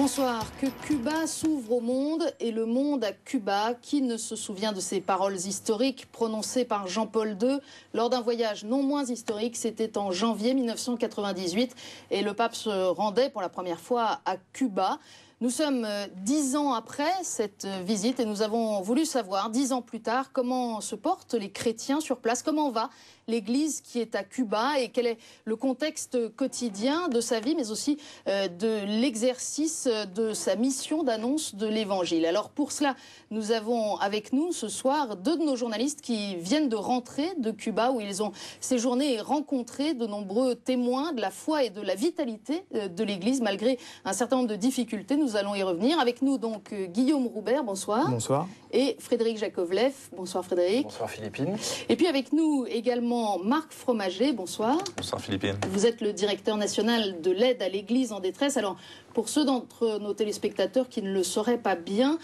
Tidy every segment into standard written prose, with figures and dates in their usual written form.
Bonsoir. Que Cuba s'ouvre au monde et le monde à Cuba. Qui ne se souvient de ces paroles historiques prononcées par Jean-Paul II lors d'un voyage non moins historique? C'était en janvier 1998 et le pape se rendait pour la première fois à Cuba. Nous sommes 10 ans après cette visite et nous avons voulu savoir, 10 ans plus tard, comment se portent les chrétiens sur place, comment va l'Église qui est à Cuba et quel est le contexte quotidien de sa vie, mais aussi de l'exercice de sa mission d'annonce de l'Évangile. Alors pour cela, nous avons avec nous ce soir deux de nos journalistes qui viennent de rentrer de Cuba où ils ont séjourné et rencontré de nombreux témoins de la foi et de la vitalité de l'Église malgré un certain nombre de difficultés. Nous allons y revenir. Avec nous donc Guillaume Roubert, bonsoir. Bonsoir. Et Frédéric Jakovlev, bonsoir Frédéric. Bonsoir Philippine. Et puis avec nous également Marc Fromager, bonsoir. Bonsoir Philippine. Vous êtes le directeur national de l'aide à l'Église en détresse. Alors pour ceux d'entre nos téléspectateurs qui ne le sauraient pas bien,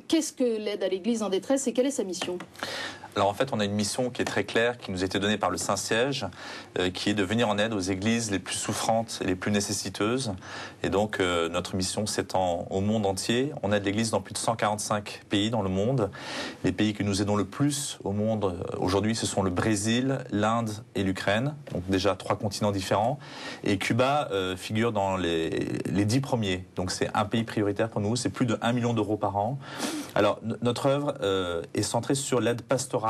qu'est-ce que l'aide à l'Église en détresse et quelle est sa mission ? Alors en fait, on a une mission qui est très claire, qui nous a été donnée par le Saint-Siège, qui est de venir en aide aux églises les plus souffrantes et les plus nécessiteuses. Et donc notre mission s'étend au monde entier. On aide l'Église dans plus de 145 pays dans le monde. Les pays que nous aidons le plus au monde aujourd'hui, ce sont le Brésil, l'Inde et l'Ukraine. Donc déjà 3 continents différents. Et Cuba figure dans les 10 premiers. Donc c'est un pays prioritaire pour nous. C'est plus de 1 million d'euros par an. Alors notre œuvre est centrée sur l'aide pastorale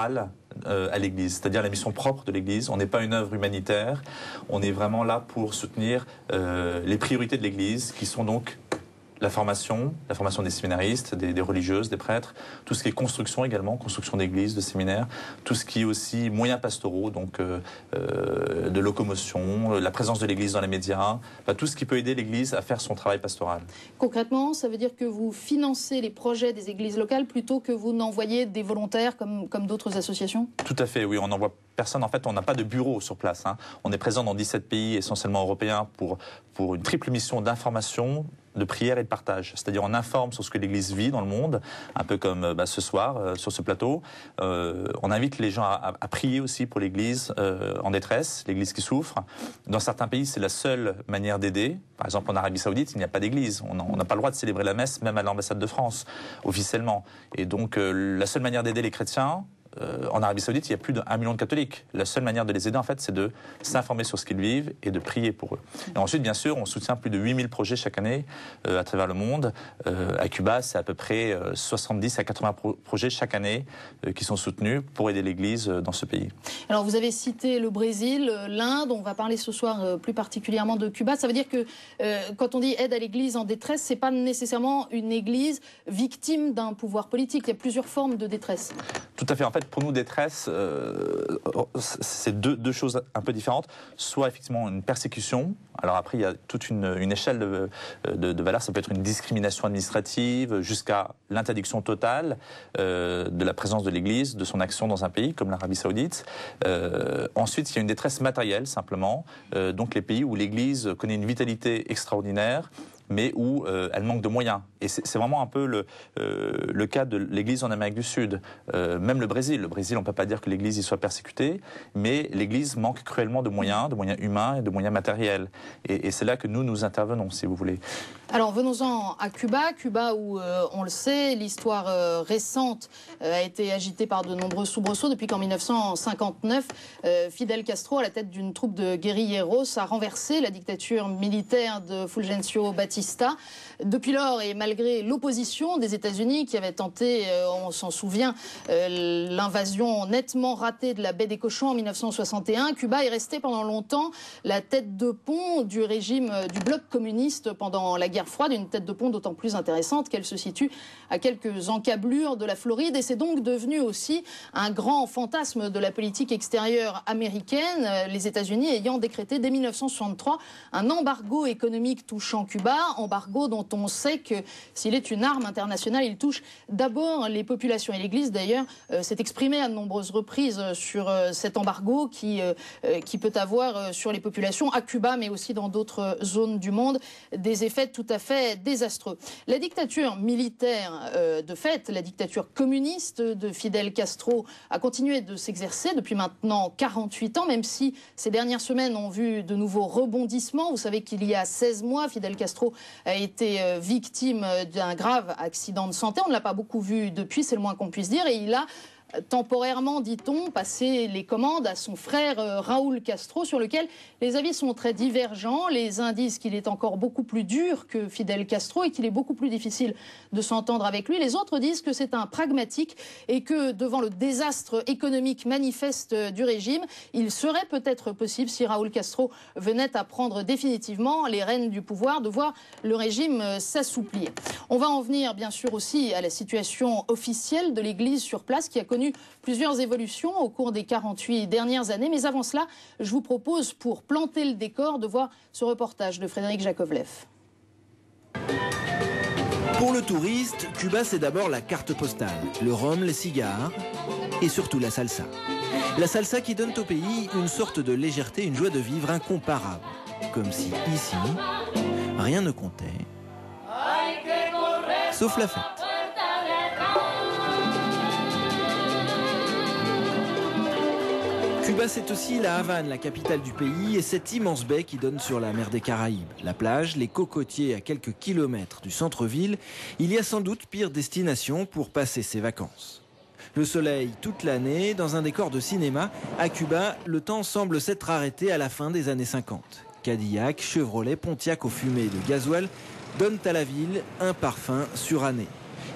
à l'Église, c'est-à-dire la mission propre de l'Église. On n'est pas une œuvre humanitaire, on est vraiment là pour soutenir les priorités de l'Église, qui sont donc la formation des séminaristes, des religieuses, des prêtres, tout ce qui est construction également, construction d'églises, de séminaires, tout ce qui est aussi moyens pastoraux, donc de locomotion, la présence de l'Église dans les médias, tout ce qui peut aider l'Église à faire son travail pastoral. Concrètement, ça veut dire que vous financez les projets des églises locales plutôt que vous n'envoyez des volontaires comme d'autres associations ? Tout à fait, oui, on n'envoie personne. En fait, on n'a pas de bureau sur place. On est présent dans 17 pays, essentiellement européens, pour une triple mission d'information, de prière et de partage. C'est-à-dire on informe sur ce que l'Église vit dans le monde, un peu comme ce soir sur ce plateau. On invite les gens à prier aussi pour l'Église en détresse, l'Église qui souffre. Dans certains pays, c'est la seule manière d'aider. Par exemple, en Arabie Saoudite, il n'y a pas d'église. On n'a pas le droit de célébrer la messe, même à l'ambassade de France, officiellement. Et donc, la seule manière d'aider les chrétiens, en Arabie Saoudite, il y a plus d'1 million de catholiques. La seule manière de les aider, en fait, c'est de s'informer sur ce qu'ils vivent et de prier pour eux. Et ensuite, bien sûr, on soutient plus de 8000 projets chaque année à travers le monde. À Cuba, c'est à peu près 70 à 80 projets chaque année qui sont soutenus pour aider l'Église dans ce pays. Alors, vous avez cité le Brésil, l'Inde. On va parler ce soir plus particulièrement de Cuba. Ça veut dire que quand on dit aide à l'Église en détresse, c'est pas nécessairement une Église victime d'un pouvoir politique. Il y a plusieurs formes de détresse. Tout à fait. En fait, pour nous, détresse, c'est deux choses un peu différentes. Soit effectivement une persécution. Alors après, il y a toute une échelle de valeurs. Ça peut être une discrimination administrative jusqu'à l'interdiction totale de la présence de l'Église, de son action dans un pays comme l'Arabie Saoudite. Ensuite, il y a une détresse matérielle simplement. Donc les pays où l'Église connaît une vitalité extraordinaire, mais où elle manque de moyens. Et c'est vraiment un peu le cas de l'Église en Amérique du Sud. Même le Brésil, on ne peut pas dire que l'Église y soit persécutée, mais l'Église manque cruellement de moyens humains et de moyens matériels. Et c'est là que nous intervenons, si vous voulez. Alors venons-en à Cuba où, on le sait, l'histoire récente a été agitée par de nombreux soubresauts depuis qu'en 1959, Fidel Castro, à la tête d'une troupe de guérilleros, a renversé la dictature militaire de Fulgencio Batista. Depuis lors, et malgré l'opposition des États-Unis qui avait tenté, on s'en souvient, l'invasion nettement ratée de la baie des Cochons en 1961, Cuba est resté pendant longtemps la tête de pont du régime du bloc communiste pendant la guerre froide, une tête de pont d'autant plus intéressante qu'elle se situe à quelques encablures de la Floride et c'est donc devenu aussi un grand fantasme de la politique extérieure américaine, les États-Unis ayant décrété dès 1963 un embargo économique touchant Cuba, embargo dont on sait que s'il est une arme internationale, il touche d'abord les populations. Et l'Église, d'ailleurs, s'est exprimée à de nombreuses reprises sur cet embargo qui peut avoir sur les populations à Cuba, mais aussi dans d'autres zones du monde, des effets tout à fait désastreux. La dictature militaire, de fait, la dictature communiste de Fidel Castro a continué de s'exercer depuis maintenant 48 ans, même si ces dernières semaines ont vu de nouveaux rebondissements. Vous savez qu'il y a 16 mois, Fidel Castro a été victime d'un grave accident de santé. On ne l'a pas beaucoup vu depuis, c'est le moins qu'on puisse dire, et il a temporairement, dit-on, passé les commandes à son frère Raúl Castro, sur lequel les avis sont très divergents. Les uns disent qu'il est encore beaucoup plus dur que Fidel Castro et qu'il est beaucoup plus difficile de s'entendre avec lui. Les autres disent que c'est un pragmatique et que devant le désastre économique manifeste du régime, il serait peut-être possible, si Raúl Castro venait à prendre définitivement les rênes du pouvoir, de voir le régime s'assouplir. On va en venir bien sûr aussi à la situation officielle de l'Église sur place, qui a connu plusieurs évolutions au cours des 48 dernières années. Mais avant cela, je vous propose, pour planter le décor, de voir ce reportage de Frédéric Jakovlev. Pour le touriste, Cuba, c'est d'abord la carte postale, le rhum, les cigares et surtout la salsa. La salsa qui donne au pays une sorte de légèreté, une joie de vivre incomparable. Comme si ici, rien ne comptait, sauf la fête. Cuba, c'est aussi la Havane, la capitale du pays, et cette immense baie qui donne sur la mer des Caraïbes. La plage, les cocotiers à quelques kilomètres du centre-ville, il y a sans doute pire destination pour passer ses vacances. Le soleil toute l'année, dans un décor de cinéma, à Cuba, le temps semble s'être arrêté à la fin des années 50. Cadillac, Chevrolet, Pontiac aux fumées de gasoil donnent à la ville un parfum suranné.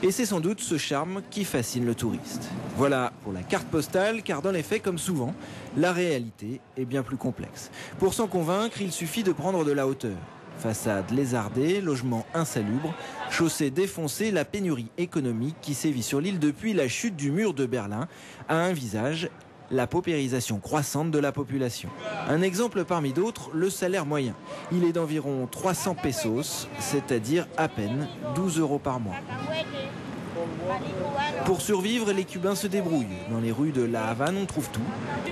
Et c'est sans doute ce charme qui fascine le touriste. Voilà pour la carte postale, car dans les faits, comme souvent, la réalité est bien plus complexe. Pour s'en convaincre, il suffit de prendre de la hauteur. Façades lézardées, logements insalubres, chaussées défoncées, la pénurie économique qui sévit sur l'île depuis la chute du mur de Berlin a un visage, la paupérisation croissante de la population. Un exemple parmi d'autres, le salaire moyen. Il est d'environ 300 pesos, c'est-à-dire à peine 12 € par mois. Pour survivre, les Cubains se débrouillent. Dans les rues de La Havane, on trouve tout.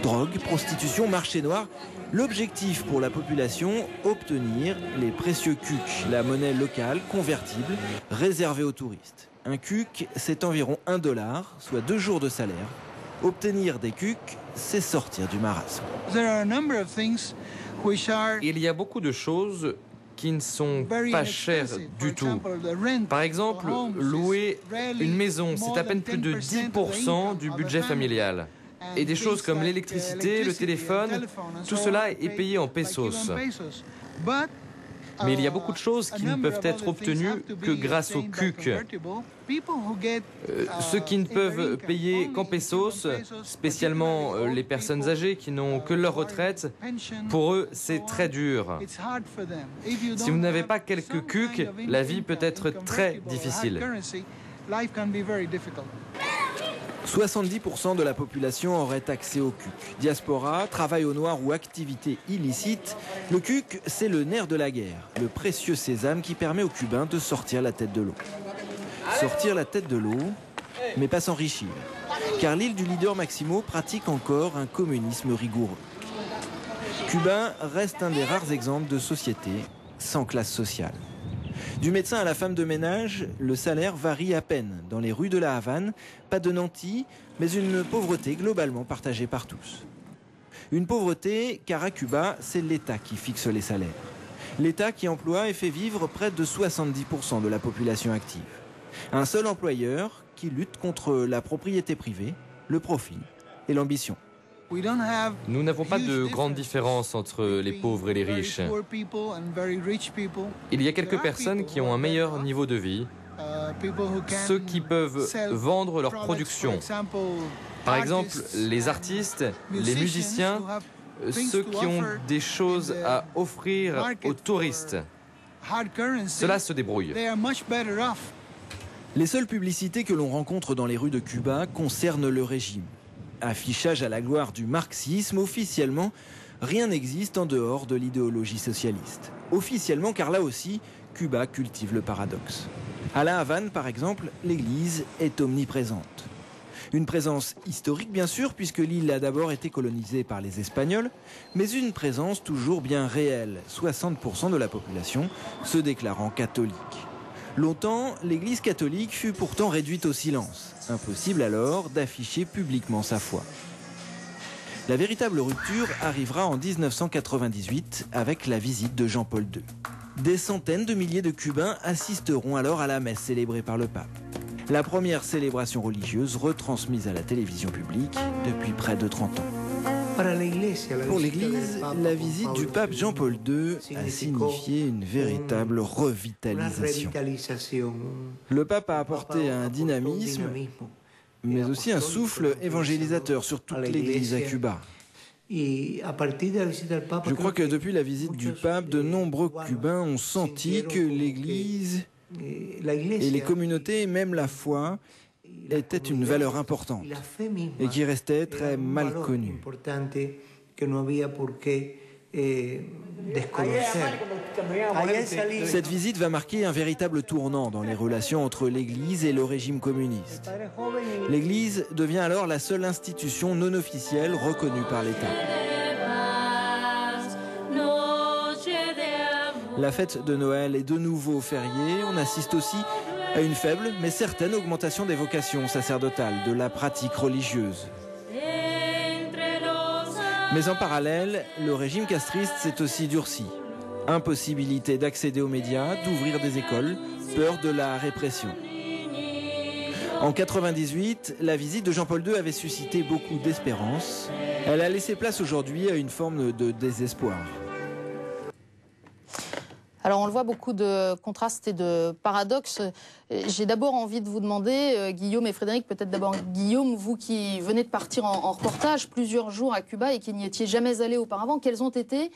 Drogue, prostitution, marché noir. L'objectif pour la population, obtenir les précieux cucs, la monnaie locale convertible réservée aux touristes. Un cuc, c'est environ $1, soit 2 jours de salaire. Obtenir des cucs, c'est sortir du marasme. Il y a beaucoup de choses qui ne sont pas chères du tout. Par exemple, louer une maison, c'est à peine plus de 10% du budget familial. Et des choses comme l'électricité, le téléphone, tout cela est payé en pesos. Mais il y a beaucoup de choses qui ne peuvent être obtenues que grâce au cuc. Ceux qui ne peuvent payer qu'en pesos, spécialement les personnes âgées qui n'ont que leur retraite, pour eux, c'est très dur. Si vous n'avez pas quelques cucs, la vie peut être très difficile. 70% de la population aurait accès au cuc. Diaspora, travail au noir ou activité illicite, le cuc, c'est le nerf de la guerre, le précieux sésame qui permet aux Cubains de sortir la tête de l'eau. Sortir la tête de l'eau, mais pas s'enrichir, car l'île du leader Maximo pratique encore un communisme rigoureux. Cuba reste un des rares exemples de société sans classe sociale. Du médecin à la femme de ménage, le salaire varie à peine. Dans les rues de La Havane, pas de nantis, mais une pauvreté globalement partagée par tous. Une pauvreté, car à Cuba, c'est l'État qui fixe les salaires. L'État qui emploie et fait vivre près de 70% de la population active. Un seul employeur qui lutte contre la propriété privée, le profit et l'ambition. Nous n'avons pas de grande différence entre les pauvres et les riches. Il y a quelques personnes qui ont un meilleur niveau de vie, ceux qui peuvent vendre leur production. Par exemple, les artistes, les musiciens, ceux qui ont des choses à offrir aux touristes. Cela se débrouille. Les seules publicités que l'on rencontre dans les rues de Cuba concernent le régime. Affichage à la gloire du marxisme, officiellement, rien n'existe en dehors de l'idéologie socialiste. Officiellement, car là aussi, Cuba cultive le paradoxe. À La Havane, par exemple, l'église est omniprésente. Une présence historique, bien sûr, puisque l'île a d'abord été colonisée par les Espagnols, mais une présence toujours bien réelle, 60% de la population se déclarant catholique. Longtemps, l'Église catholique fut pourtant réduite au silence. Impossible alors d'afficher publiquement sa foi. La véritable rupture arrivera en 1998 avec la visite de Jean-Paul II. Des centaines de milliers de Cubains assisteront alors à la messe célébrée par le pape. La première célébration religieuse retransmise à la télévision publique depuis près de 30 ans. Pour l'Église, la visite du pape Jean-Paul II a signifié une véritable revitalisation. Le pape a apporté un dynamisme, mais aussi un souffle évangélisateur sur toute l'Église à Cuba. Je crois que depuis la visite du pape, de nombreux Cubains ont senti que l'Église et les communautés, même la foi, était une valeur importante et qui restait très mal connue. Cette visite va marquer un véritable tournant dans les relations entre l'Église et le régime communiste. L'Église devient alors la seule institution non officielle reconnue par l'État. La fête de Noël est de nouveau fériée. On assiste aussi à une faible mais certaine augmentation des vocations sacerdotales, de la pratique religieuse. Mais en parallèle, le régime castriste s'est aussi durci. Impossibilité d'accéder aux médias, d'ouvrir des écoles, peur de la répression. En 1998, la visite de Jean-Paul II avait suscité beaucoup d'espérance. Elle a laissé place aujourd'hui à une forme de désespoir. Alors on le voit, beaucoup de contrastes et de paradoxes. J'ai d'abord envie de vous demander, Guillaume et Frédéric, peut-être d'abord Guillaume, vous qui venez de partir en reportage plusieurs jours à Cuba et qui n'y étiez jamais allé auparavant, quelles ont été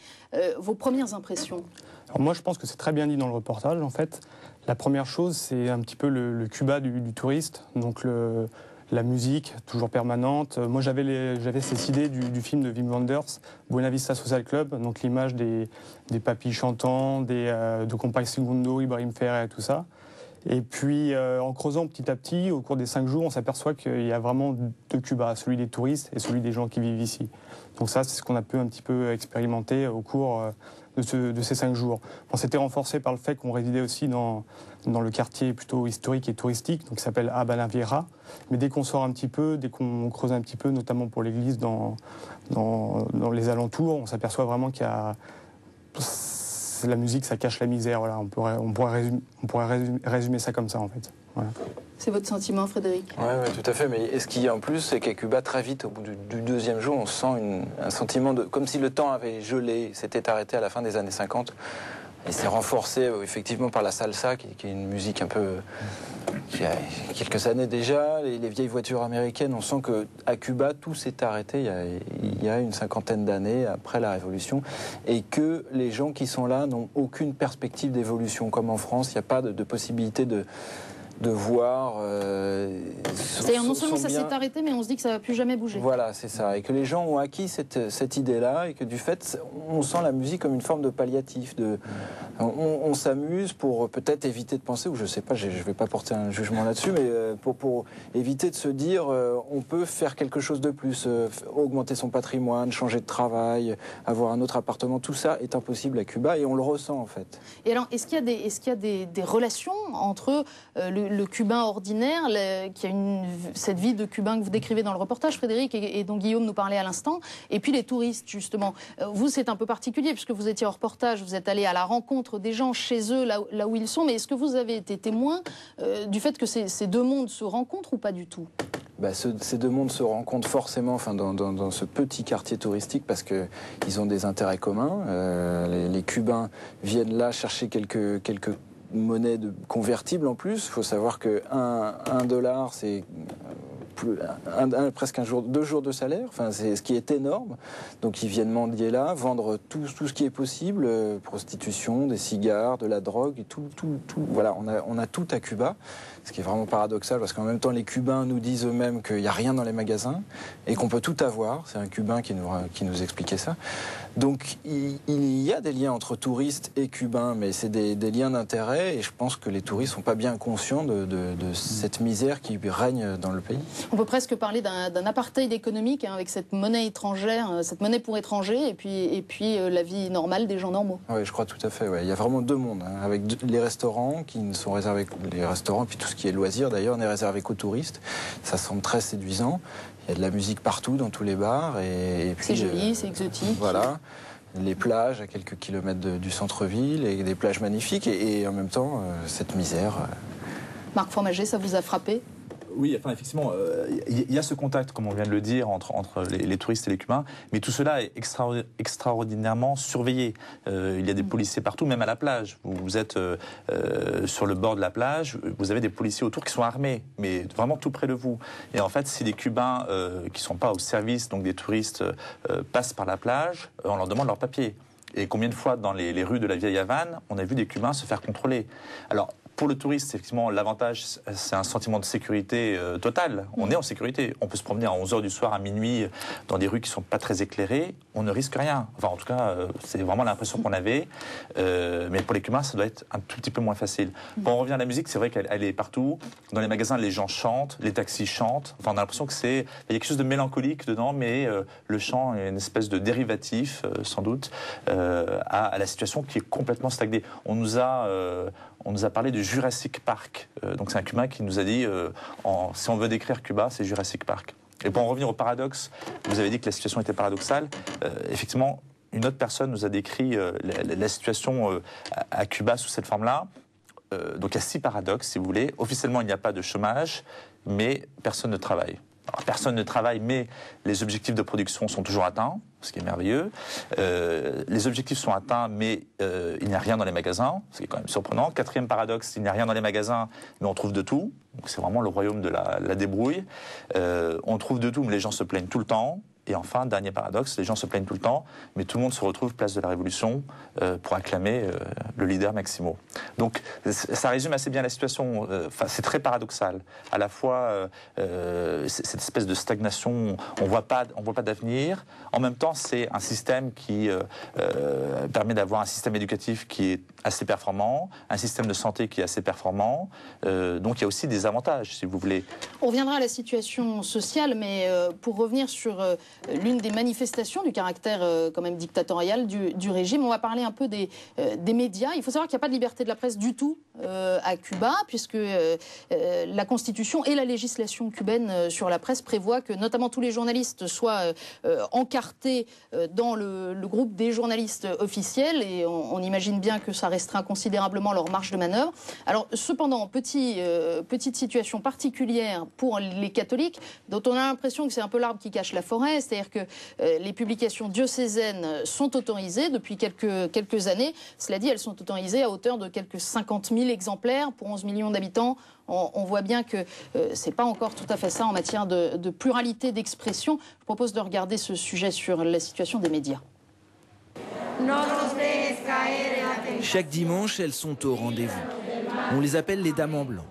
vos premières impressions? Alors moi je pense que c'est très bien dit dans le reportage en fait. La première chose c'est un petit peu le Cuba du touriste, donc la musique, toujours permanente. Moi, j'avais cette idée du film de Wim Wenders, Buena Vista Social Club, donc l'image des papis chantants, de Compay Segundo, Ibrahim Ferrer et tout ça. Et puis, en creusant petit à petit, au cours des 5 jours, on s'aperçoit qu'il y a vraiment deux Cuba, celui des touristes et celui des gens qui vivent ici. Donc ça, c'est ce qu'on a pu un petit peu expérimenter au cours de ces 5 jours. Bon, c'était renforcé par le fait qu'on résidait aussi dans le quartier plutôt historique et touristique, donc qui s'appelle Habana Vieja. Mais dès qu'on sort un petit peu, dès qu'on creuse un petit peu, notamment pour l'église dans les alentours, on s'aperçoit vraiment qu'il y a... La musique, ça cache la misère. Voilà. On pourrait résumer ça comme ça, en fait. Voilà. C'est votre sentiment, Frédéric? Oui, tout à fait. Mais ce qu'il y a en plus, c'est qu'à Cuba, très vite, au bout du deuxième jour, on sent un sentiment comme si le temps avait gelé, s'était arrêté à la fin des années 50. Et c'est renforcé, effectivement, par la salsa, qui est une musique un peu... qui a quelques années déjà. Les vieilles voitures américaines, on sent qu'à Cuba, tout s'est arrêté il y a une 50aine d'années, après la Révolution, et que les gens qui sont là n'ont aucune perspective d'évolution. Comme en France, il n'y a pas de possibilité de voir... C'est-à-dire non seulement ça s'est arrêté, mais on se dit que ça ne va plus jamais bouger. Voilà, c'est ça. Et que les gens ont acquis cette idée-là, et que du fait, on sent la musique comme une forme de palliatif. On s'amuse pour peut-être éviter de penser, ou je ne sais pas, je ne vais pas porter un jugement là-dessus, mais pour éviter de se dire on peut faire quelque chose de plus, augmenter son patrimoine, changer de travail, avoir un autre appartement, tout ça est impossible à Cuba, et on le ressent en fait. Et alors, est-ce qu'il y a des relations entre le Cubain ordinaire, qui a cette vie de Cubain que vous décrivez dans le reportage, Frédéric, et dont Guillaume nous parlait à l'instant, et puis les touristes, justement. Vous, c'est un peu particulier, puisque vous étiez en reportage, vous êtes allé à la rencontre des gens chez eux, là où ils sont, mais est-ce que vous avez été témoin du fait que ces deux mondes se rencontrent ou pas du tout? Ces deux mondes se rencontrent forcément dans ce petit quartier touristique parce qu'ils ont des intérêts communs. Les Cubains viennent là chercher quelques monnaies convertibles en plus. Il faut savoir que $1, c'est presque 2 jours de salaire, c'est ce qui est énorme. Donc ils viennent mendier là, vendre tout ce qui est possible, prostitution, des cigares, de la drogue, tout. Voilà, on a tout à Cuba, ce qui est vraiment paradoxal parce qu'en même temps les Cubains nous disent eux-mêmes qu'il n'y a rien dans les magasins et qu'on peut tout avoir. C'est un Cubain qui nous expliquait ça. Donc il y a des liens entre touristes et Cubains, mais c'est des liens d'intérêt et je pense que les touristes ne sont pas bien conscients de cette misère qui règne dans le pays. On peut presque parler d'un apartheid économique avec cette monnaie étrangère, cette monnaie pour étrangers et puis la vie normale des gens normaux. Oui, je crois tout à fait. Ouais. Il y a vraiment deux mondes, avec les restaurants qui ne sont réservés, les restaurants, puis tout ce qui est loisirs d'ailleurs n'est réservé qu'aux touristes. Ça semble très séduisant. Il y a de la musique partout, dans tous les bars. Et puis, c'est joli, c'est exotique. Voilà. Les plages à quelques kilomètres du centre-ville, et des plages magnifiques, et en même temps, cette misère. Marc Fromager, ça vous a frappé ? Oui, enfin, effectivement, il y a ce contact, comme on vient de le dire, entre les touristes et les Cubains, mais tout cela est extraordinairement surveillé. Il y a des policiers partout, même à la plage. Vous êtes sur le bord de la plage, vous avez des policiers autour qui sont armés, mais vraiment tout près de vous. Et en fait, si les Cubains qui ne sont pas au service, donc des touristes, passent par la plage, on leur demande leurs papiers. Et combien de fois, dans les rues de la vieille Havane, on a vu des Cubains se faire contrôler. Alors, pour le touriste, effectivement, l'avantage, c'est un sentiment de sécurité total. On est en sécurité. On peut se promener à 11h du soir, à minuit, dans des rues qui ne sont pas très éclairées. On ne risque rien. Enfin, en tout cas, c'est vraiment l'impression qu'on avait. Mais pour les Cubains, ça doit être un tout petit peu moins facile. Bon, on revient à la musique, c'est vrai qu'elle est partout. Dans les magasins, les gens chantent, les taxis chantent. Enfin, on a l'impression qu'il y a quelque chose de mélancolique dedans, mais le chant est une espèce de dérivatif, sans doute, à la situation qui est complètement stagnée. On nous a parlé du Jurassic Park. Donc c'est un Cubain qui nous a dit, si on veut décrire Cuba, c'est Jurassic Park. Et pour en revenir au paradoxe, vous avez dit que la situation était paradoxale. Effectivement, une autre personne nous a décrit la situation à Cuba sous cette forme-là. Donc il y a 6 paradoxes, si vous voulez. Officiellement, il n'y a pas de chômage, mais personne ne travaille. Alors, personne ne travaille, mais les objectifs de production sont toujours atteints, ce qui est merveilleux. Les objectifs sont atteints, mais il n'y a rien dans les magasins, ce qui est quand même surprenant. 4e paradoxe, il n'y a rien dans les magasins, mais on trouve de tout. Donc c'est vraiment le royaume de la débrouille. On trouve de tout, mais les gens se plaignent tout le temps. Et enfin, dernier paradoxe, les gens se plaignent tout le temps, mais tout le monde se retrouve place de la Révolution pour acclamer le leader Maximo. Donc ça résume assez bien la situation. C'est très paradoxal. À la fois, cette espèce de stagnation, on voit pas d'avenir. En même temps, c'est un système qui permet d'avoir un système éducatif qui est assez performant, un système de santé qui est assez performant. Donc il y a aussi des avantages, si vous voulez. On reviendra à la situation sociale, mais pour revenir sur l'une des manifestations du caractère quand même dictatorial du régime, on va parler un peu des médias. Il faut savoir qu'il n'y a pas de liberté de la presse du tout à Cuba, puisque la Constitution et la législation cubaine sur la presse prévoient que notamment tous les journalistes soient encartés dans le groupe des journalistes officiels, et on imagine bien que ça restreint considérablement leur marge de manœuvre. Alors cependant, petite situation particulière pour les catholiques, dont on a l'impression que c'est un peu l'arbre qui cache la forêt, c'est-à-dire que les publications diocésaines sont autorisées depuis quelques années. Cela dit, elles sont autorisées à hauteur de quelques 50 000 exemplaires pour 11 millions d'habitants. On voit bien que ce n'est pas encore tout à fait ça en matière de pluralité d'expression. Je propose de regarder ce sujet sur la situation des médias. Chaque dimanche, elles sont au rendez-vous. On les appelle les dames en blanc.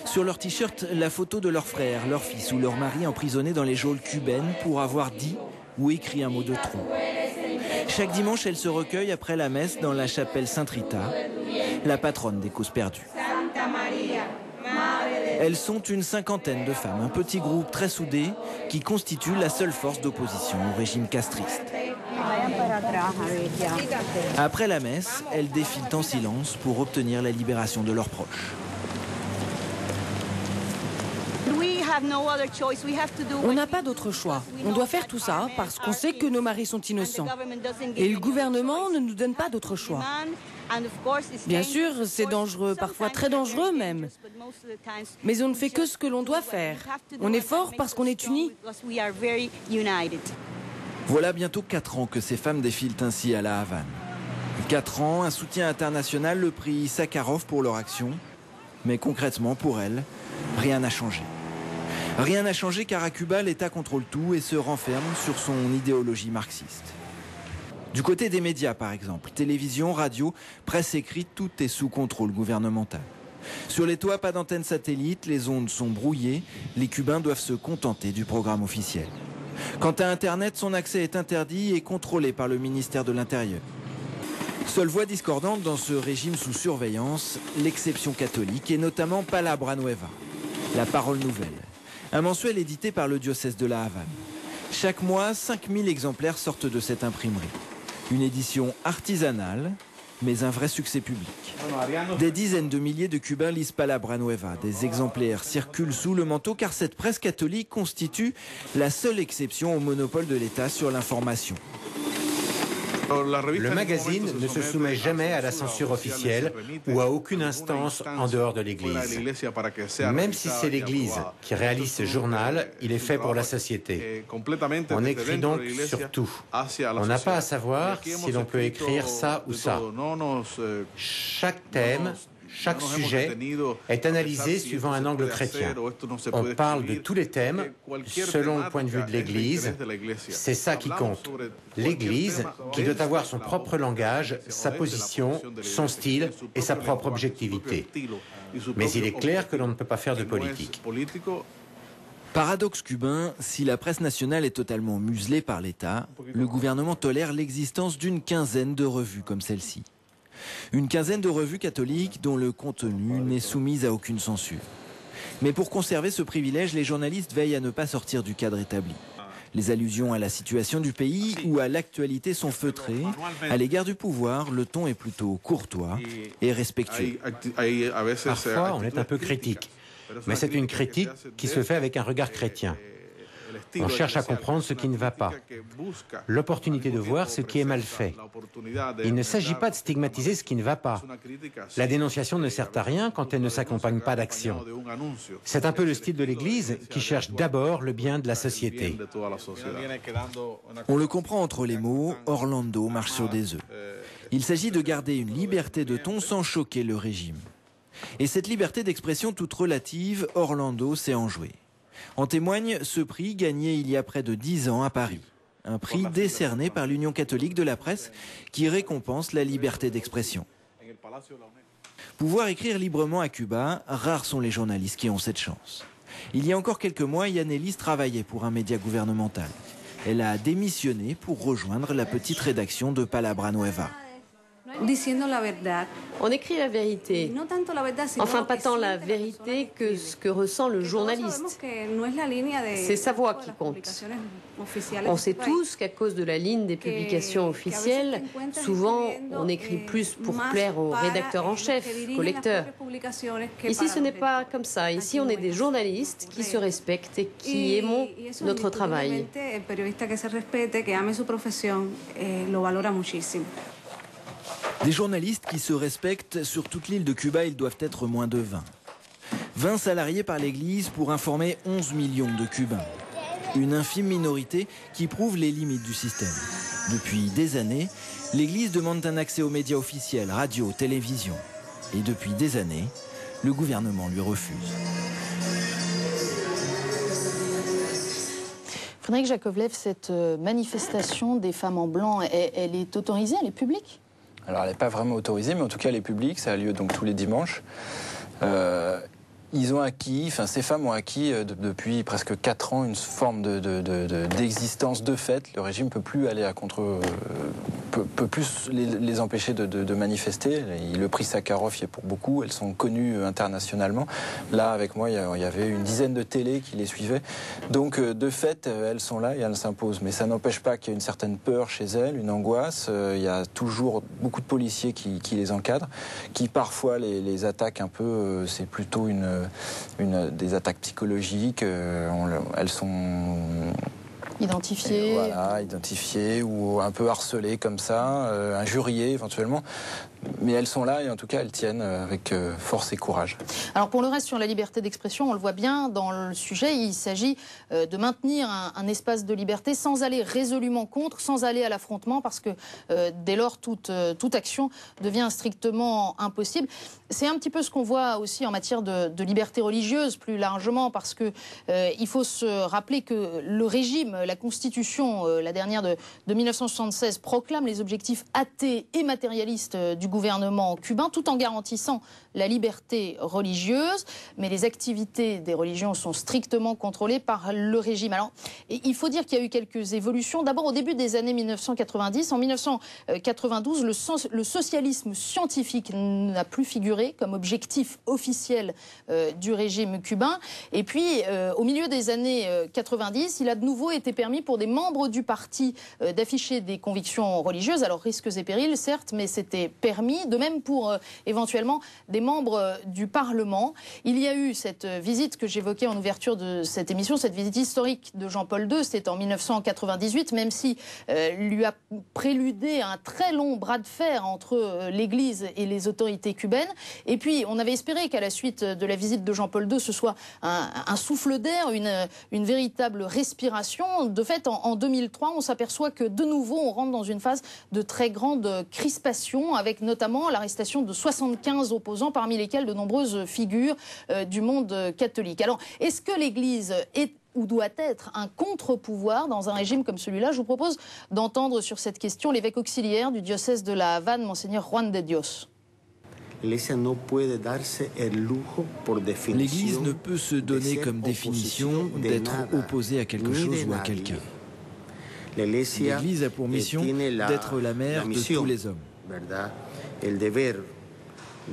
Sur leur t-shirt, la photo de leur frère, leur fils ou leur mari emprisonnés dans les geôles cubaines pour avoir dit ou écrit un mot de trop. Chaque dimanche, elles se recueillent après la messe dans la chapelle Sainte-Rita, la patronne des causes perdues. Elles sont une cinquantaine de femmes, un petit groupe très soudé qui constitue la seule force d'opposition au régime castriste. Après la messe, elles défilent en silence pour obtenir la libération de leurs proches. On n'a pas d'autre choix. On doit faire tout ça parce qu'on sait que nos maris sont innocents. Et le gouvernement ne nous donne pas d'autre choix. Bien sûr, c'est dangereux, parfois très dangereux même. Mais on ne fait que ce que l'on doit faire. On est fort parce qu'on est unis. Voilà bientôt 4 ans que ces femmes défilent ainsi à la Havane. 4 ans, un soutien international, le prix Sakharov pour leur action. Mais concrètement, pour elles, rien n'a changé. Rien n'a changé car à Cuba, l'État contrôle tout et se renferme sur son idéologie marxiste. Du côté des médias, par exemple, télévision, radio, presse écrite, tout est sous contrôle gouvernemental. Sur les toits, pas d'antenne satellite, les ondes sont brouillées, les Cubains doivent se contenter du programme officiel. Quant à Internet, son accès est interdit et contrôlé par le ministère de l'Intérieur. Seule voix discordante dans ce régime sous surveillance, l'exception catholique et notamment Palabra Nueva, la parole nouvelle. Un mensuel édité par le diocèse de la Havane. Chaque mois, 5000 exemplaires sortent de cette imprimerie. Une édition artisanale, mais un vrai succès public. Des dizaines de milliers de Cubains lisent Palabra Nueva. Des exemplaires circulent sous le manteau car cette presse catholique constitue la seule exception au monopole de l'État sur l'information. Le magazine ne se soumet jamais à la censure officielle ou à aucune instance en dehors de l'Église. Même si c'est l'Église qui réalise ce journal, il est fait pour la société. On écrit donc sur tout. On n'a pas à savoir si l'on peut écrire ça ou ça. Chaque thème, chaque sujet est analysé suivant un angle chrétien. On parle de tous les thèmes selon le point de vue de l'Église. C'est ça qui compte. L'Église qui doit avoir son propre langage, sa position, son style et sa propre objectivité. Mais il est clair que l'on ne peut pas faire de politique. Paradoxe cubain, si la presse nationale est totalement muselée par l'État, le gouvernement tolère l'existence d'une quinzaine de revues comme celle-ci. Une quinzaine de revues catholiques dont le contenu n'est soumis à aucune censure. Mais pour conserver ce privilège, les journalistes veillent à ne pas sortir du cadre établi. Les allusions à la situation du pays ou à l'actualité sont feutrées. À l'égard du pouvoir, le ton est plutôt courtois et respectueux. Parfois, on est un peu critique. Mais c'est une critique qui se fait avec un regard chrétien. On cherche à comprendre ce qui ne va pas. L'opportunité de voir ce qui est mal fait. Il ne s'agit pas de stigmatiser ce qui ne va pas. La dénonciation ne sert à rien quand elle ne s'accompagne pas d'action. C'est un peu le style de l'Église qui cherche d'abord le bien de la société. On le comprend entre les mots, Orlando marche sur des œufs. Il s'agit de garder une liberté de ton sans choquer le régime. Et cette liberté d'expression toute relative, Orlando sait en jouer. En témoigne ce prix gagné il y a près de 10 ans à Paris. Un prix décerné par l'Union catholique de la presse qui récompense la liberté d'expression. Pouvoir écrire librement à Cuba, rares sont les journalistes qui ont cette chance. Il y a encore quelques mois, Yannelis travaillait pour un média gouvernemental. Elle a démissionné pour rejoindre la petite rédaction de Palabra Nueva. On écrit la vérité. Enfin, pas tant la vérité que ce que ressent le journaliste. C'est sa voix qui compte. On sait tous qu'à cause de la ligne des publications officielles, souvent on écrit plus pour plaire au rédacteur en chef qu'au lecteur. Ici, ce n'est pas comme ça. Ici, on est des journalistes qui se respectent et qui aimons notre travail. Des journalistes qui se respectent. Sur toute l'île de Cuba, ils doivent être moins de 20. 20 salariés par l'Église pour informer 11 millions de Cubains. Une infime minorité qui prouve les limites du système. Depuis des années, l'Église demande un accès aux médias officiels, radio, télévision. Et depuis des années, le gouvernement lui refuse. Frédéric Jakovlev, cette manifestation des femmes en blanc, elle est autorisée, elle est publique ? Alors elle n'est pas vraiment autorisée, mais en tout cas elle est publique, ça a lieu donc tous les dimanches. Ils ont acquis, enfin ces femmes ont acquis depuis presque 4 ans une forme d'existence de fait. Le régime peut plus aller à contre, peut plus les empêcher de manifester. Le prix Sakharov y est pour beaucoup. Elles sont connues internationalement. Là avec moi il y avait une dizaine de télés qui les suivaient. Donc de fait elles sont là et elles s'imposent. Mais ça n'empêche pas qu'il y a une certaine peur chez elles, une angoisse. Il y a toujours beaucoup de policiers qui les encadrent, qui parfois les attaquent un peu. C'est plutôt des attaques psychologiques, elles sont identifiées. Voilà, identifiées ou un peu harcelées comme ça, injuriées éventuellement. Mais elles sont là et en tout cas elles tiennent avec force et courage. Alors pour le reste, sur la liberté d'expression, on le voit bien dans le sujet, il s'agit de maintenir un espace de liberté sans aller résolument contre, sans aller à l'affrontement, parce que dès lors toute action devient strictement impossible. C'est un petit peu ce qu'on voit aussi en matière de liberté religieuse plus largement, parce que il faut se rappeler que le régime, la Constitution, la dernière de 1976, proclame les objectifs athées et matérialistes du gouvernement cubain, tout en garantissant la liberté religieuse, mais les activités des religions sont strictement contrôlées par le régime. Alors, il faut dire qu'il y a eu quelques évolutions. D'abord, au début des années 1990, en 1992, le socialisme scientifique n'a plus figuré comme objectif officiel du régime cubain. Et puis, au milieu des années 90, il a de nouveau été permis pour des membres du parti d'afficher des convictions religieuses. Alors, risques et périls, certes, mais c'était permis. permis, de même pour éventuellement des membres du Parlement. Il y a eu cette visite que j'évoquais en ouverture de cette émission, cette visite historique de Jean-Paul II, c'était en 1998, même si lui a préludé un très long bras de fer entre l'Église et les autorités cubaines. Et puis, on avait espéré qu'à la suite de la visite de Jean-Paul II, ce soit un souffle d'air, une véritable respiration. De fait, en 2003, on s'aperçoit que de nouveau, on rentre dans une phase de très grande crispation, avec notamment l'arrestation de 75 opposants, parmi lesquels de nombreuses figures du monde catholique. Alors, est-ce que l'Église est ou doit être un contre-pouvoir dans un régime comme celui-là? Je vous propose d'entendre sur cette question l'évêque auxiliaire du diocèse de La Havane, Monseigneur Juan de Dios. L'Église ne peut se donner comme définition d'être opposée à quelque chose ou à quelqu'un. L'Église a pour mission d'être la mère de tous les hommes. El deber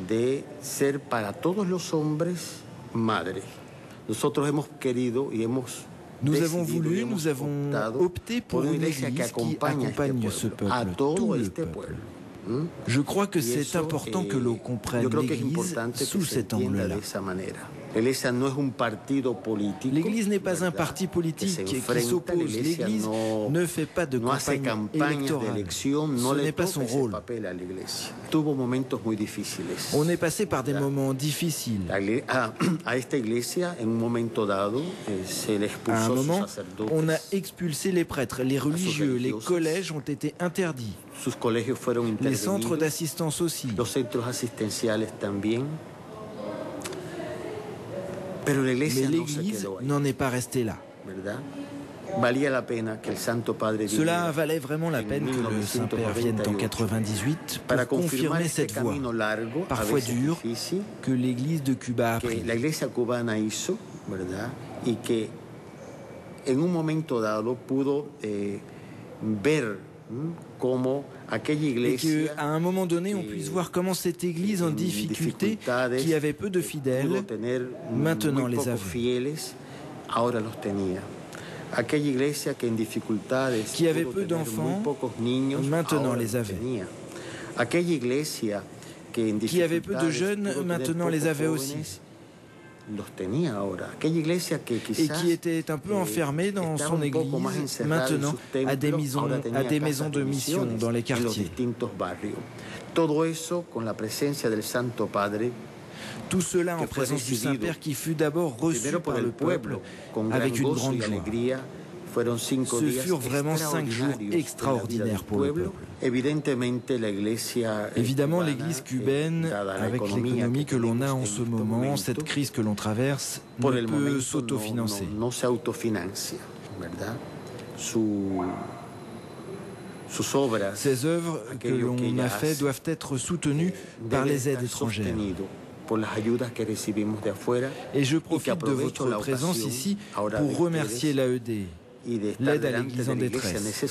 de ser para todos los hombres madre. Nosotros hemos querido y hemos Nous avons voulu, nous avons opté pour une Église qui accompagne ce peuple, tout le peuple. Je crois que c'est important que l'on comprenne l'Église sous cet angle-là. L'Église n'est pas un parti politique qui s'oppose. L'Église ne fait pas de campagne électorale. Ce n'est pas son rôle. On est passé par des moments difficiles. À un moment, on a expulsé les prêtres, les religieux, les collèges ont été interdits. Les centres d'assistance aussi. Mais l'Église n'en est pas restée là. Cela valait vraiment la peine que le Saint-Père vienne en 98 pour confirmer cette voie, parfois dure, que l'Église de Cuba a prise. Et qu'à un moment donné, on puisse voir comment cette Église en difficulté, qui avait peu de fidèles, maintenant les avait. Qui avait peu d'enfants, maintenant les avait. Qui avait peu de jeunes, maintenant les avait aussi. Et qui était un peu enfermé dans son église, maintenant à des maisons de mission dans les quartiers. Tout cela en présence du Saint-Père qui fut d'abord reçu par le peuple avec une grande joie. Ce furent vraiment 5 jours extraordinaires pour le peuple. Évidemment, l'Église cubaine, avec l'économie que l'on a en ce moment, cette crise que l'on traverse, ne peut s'autofinancer. Ces œuvres que l'on a faites doivent être soutenues par les aides étrangères. Et je profite de votre présence ici pour remercier l'AED, l'aide à l'Église en détresse.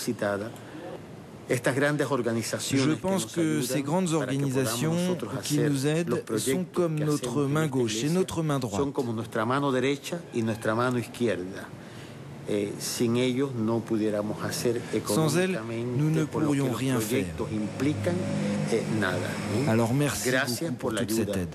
Je pense que ces grandes organisations qui nous aident sont comme notre main gauche et notre main droite. Sans elles, nous ne pourrions rien faire. Alors merci beaucoup pour toute cette aide.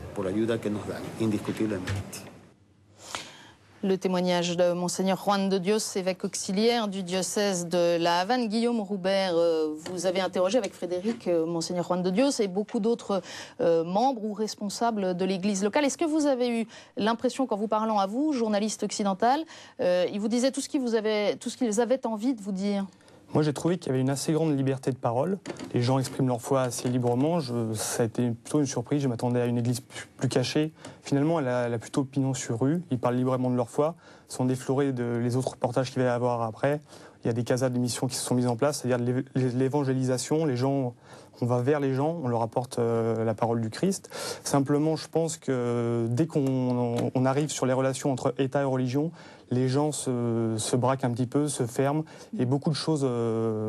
Le témoignage de Monseigneur Juan de Dios, évêque auxiliaire du diocèse de La Havane. Guillaume Roubert, vous avez interrogé avec Frédéric Monseigneur Juan de Dios et beaucoup d'autres membres ou responsables de l'Église locale. Est-ce que vous avez eu l'impression, qu'en vous parlant à vous, journaliste occidental, ils vous disaient tout ce qu'ils avaient envie de vous dire? Moi, j'ai trouvé qu'il y avait une assez grande liberté de parole. Les gens expriment leur foi assez librement. Ça a été plutôt une surprise. Je m'attendais à une église plus cachée. Finalement, elle a plutôt pignon sur rue. Ils parlent librement de leur foi, sans déflorer les autres reportages qu'il va y avoir après. Il y a des casas de missions qui se sont mises en place, c'est-à-dire l'évangélisation. Les gens, on va vers les gens, on leur apporte la parole du Christ. Simplement, je pense que dès qu'on arrive sur les relations entre État et religion, les gens se braquent un petit peu, se ferment, et beaucoup de choses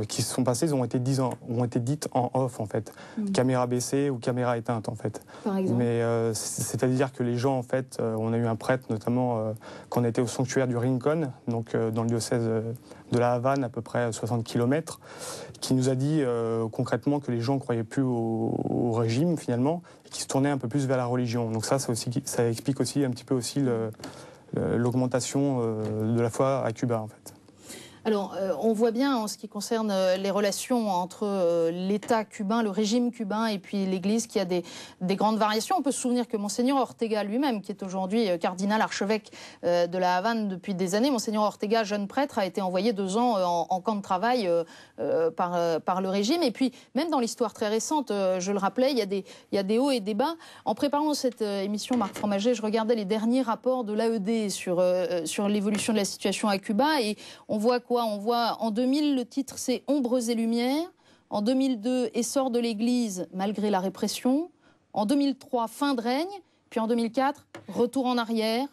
qui se sont passées ont été dites en off, en fait. Caméra baissée ou caméra éteinte, en fait. Par exemple. Mais c'est-à-dire que les gens, en fait, on a eu un prêtre, notamment, quand on était au sanctuaire du Rincon, donc dans le diocèse de La Havane, à peu près 60 km, qui nous a dit concrètement que les gens gens ne croyaient plus au régime finalement, et qui se tournaient un peu plus vers la religion. Donc ça explique aussi un petit peu aussi l'augmentation de la foi à Cuba en fait. Alors, on voit bien en ce qui concerne les relations entre l'État cubain, le régime cubain et puis l'Église qu'il y a des grandes variations. On peut se souvenir que Monseigneur Ortega lui-même, qui est aujourd'hui cardinal archevêque de la Havane depuis des années, Monseigneur Ortega, jeune prêtre, a été envoyé 2 ans en camp de travail par le régime. Et puis, même dans l'histoire très récente, je le rappelais, il y a des hauts et des bas. En préparant cette émission, Marc Fromager, je regardais les derniers rapports de l'AED sur l'évolution de la situation à Cuba et on voit quoi? On voit en 2000, le titre c'est « Ombres et lumières ». En 2002, essor de l'Église malgré la répression. En 2003, fin de règne. Puis en 2004, retour en arrière.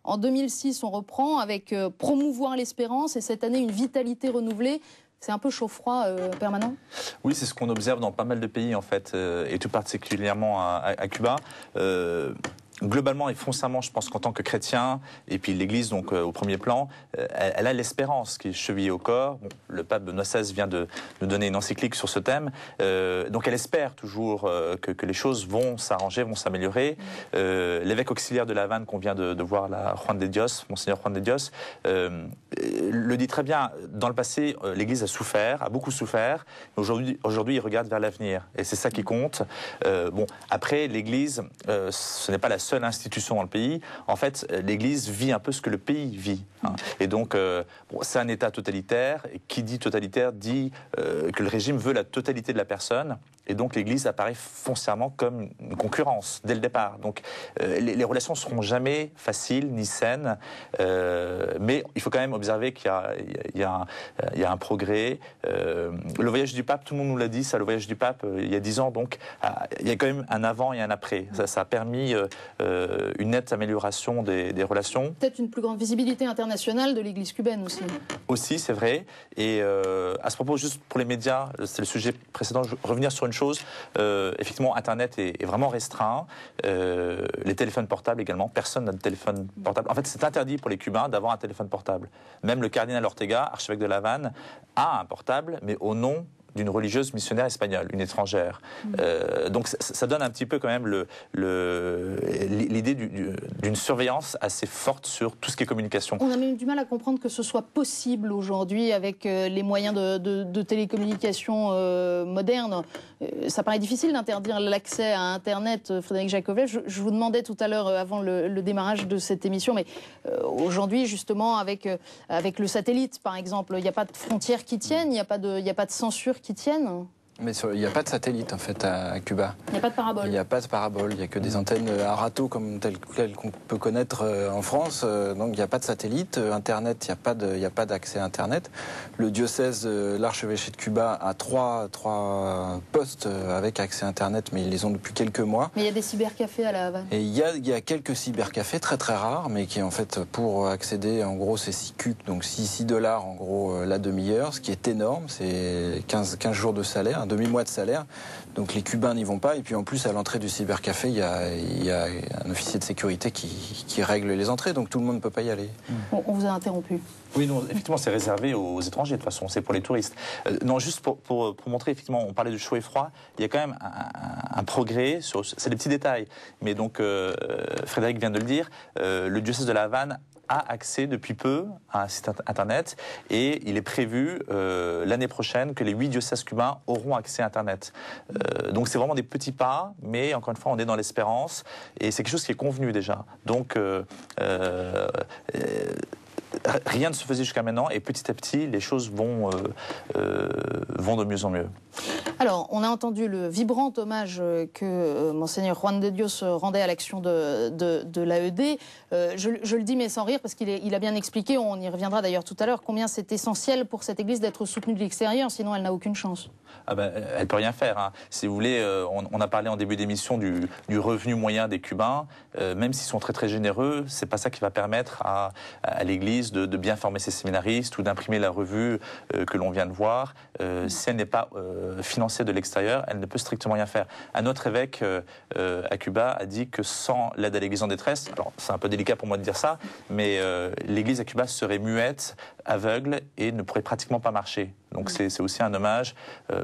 En 2006, on reprend avec promouvoir l'espérance et cette année, une vitalité renouvelée. C'est un peu chaud-froid permanent? Oui, c'est ce qu'on observe dans pas mal de pays en fait, et tout particulièrement à Cuba. Globalement et foncièrement, je pense qu'en tant que chrétien, et puis l'Église donc au premier plan, elle a l'espérance qui est chevillée au corps. Bon, le pape Benoît XVI vient de nous donner une encyclique sur ce thème. Donc elle espère toujours que les choses vont s'arranger, vont s'améliorer. L'évêque auxiliaire de la Havane qu'on vient de voir, là, Juan de Dios, Monseigneur Juan de Dios, le dit très bien. Dans le passé, l'Église a souffert, a beaucoup souffert. Aujourd'hui, il regarde vers l'avenir. Et c'est ça qui compte. Bon, après, l'Église, ce n'est pas la seule institution dans le pays. En fait, l'Église vit un peu ce que le pays vit. Hein. Et donc, bon, c'est un État totalitaire. Et qui dit totalitaire dit que le régime veut la totalité de la personne. Et donc, l'Église apparaît foncièrement comme une concurrence dès le départ. Donc, les relations ne seront jamais faciles ni saines. Mais il faut quand même observer qu'il y a un progrès. Le voyage du pape, tout le monde nous l'a dit, ça, le voyage du pape, il y a 10 ans. Donc, il y a quand même un avant et un après. Ça a permis une nette amélioration des relations. Peut-être une plus grande visibilité internationale de l'Église cubaine aussi. Aussi, c'est vrai. Et à ce propos, juste pour les médias, c'est le sujet précédent, je veux revenir sur une chose. Effectivement, Internet est vraiment restreint. Les téléphones portables également. Personne n'a de téléphone portable. En fait, c'est interdit pour les Cubains d'avoir un téléphone portable. Même le cardinal Ortega, archevêque de la Havane, a un portable, mais au nom d'une religieuse missionnaire espagnole, une étrangère. Donc ça donne un petit peu quand même l'idée d'une surveillance assez forte sur tout ce qui est communication. On a même du mal à comprendre que ce soit possible aujourd'hui avec les moyens de télécommunication modernes. Ça paraît difficile d'interdire l'accès à Internet, Frédéric Jacovev. Je vous demandais tout à l'heure, avant le démarrage de cette émission, mais aujourd'hui, justement, avec le satellite, par exemple, il n'y a pas de frontières qui tiennent, il n'y a pas de censure qui tiennent. Mais il n'y a pas de satellite en fait à Cuba. Il n'y a pas de parabole. Il n'y a pas de parabole, il n'y a que des antennes à râteau comme telles qu'on peut connaître en France. Donc il n'y a pas de satellite. Internet, il n'y a pas d'accès à Internet. Le diocèse, l'archevêché de Cuba a trois postes avec accès à Internet, mais ils les ont depuis quelques mois. Mais il y a des cybercafés à la Havane. Et il y a quelques cybercafés très très rares, mais qui en fait pour accéder, en gros c'est 6 cucs, donc $6 en gros la demi-heure, ce qui est énorme, c'est 15 jours de salaire, un demi-mois de salaire. Donc les Cubains n'y vont pas. Et puis en plus, à l'entrée du cybercafé, il y a un officier de sécurité qui règle les entrées. Donc tout le monde ne peut pas y aller. On vous a interrompu. Oui, non, effectivement, c'est réservé aux étrangers, de toute façon. C'est pour les touristes. Non, juste pour montrer, effectivement, on parlait du chaud et froid. Il y a quand même un progrès. C'est des petits détails. Mais donc, Frédéric vient de le dire, le diocèse de la Havane a accès depuis peu à un site internet et il est prévu l'année prochaine que les 8 diocèses cubains auront accès à Internet. Donc c'est vraiment des petits pas, mais encore une fois on est dans l'espérance et c'est quelque chose qui est convenu déjà. Donc rien ne se faisait jusqu'à maintenant et petit à petit les choses vont de mieux en mieux. Alors, on a entendu le vibrant hommage que Monseigneur Juan de Dios rendait à l'action de l'AED. Je le dis, mais sans rire, parce qu'il a bien expliqué, on y reviendra d'ailleurs tout à l'heure, combien c'est essentiel pour cette Église d'être soutenue de l'extérieur, sinon elle n'a aucune chance. Ah ben, elle ne peut rien faire. Hein. Si vous voulez, on a parlé en début d'émission du revenu moyen des Cubains. Même s'ils sont très très généreux, c'est pas ça qui va permettre à l'Église de bien former ses séminaristes ou d'imprimer la revue que l'on vient de voir. Si elle n'est pas financée de l'extérieur, elle ne peut strictement rien faire. Un autre évêque à Cuba a dit que sans l'aide à l'Église en détresse, alors c'est un peu délicat pour moi de dire ça, mais l'Église à Cuba serait muette, aveugle et ne pourrait pratiquement pas marcher. Donc c'est aussi un hommage.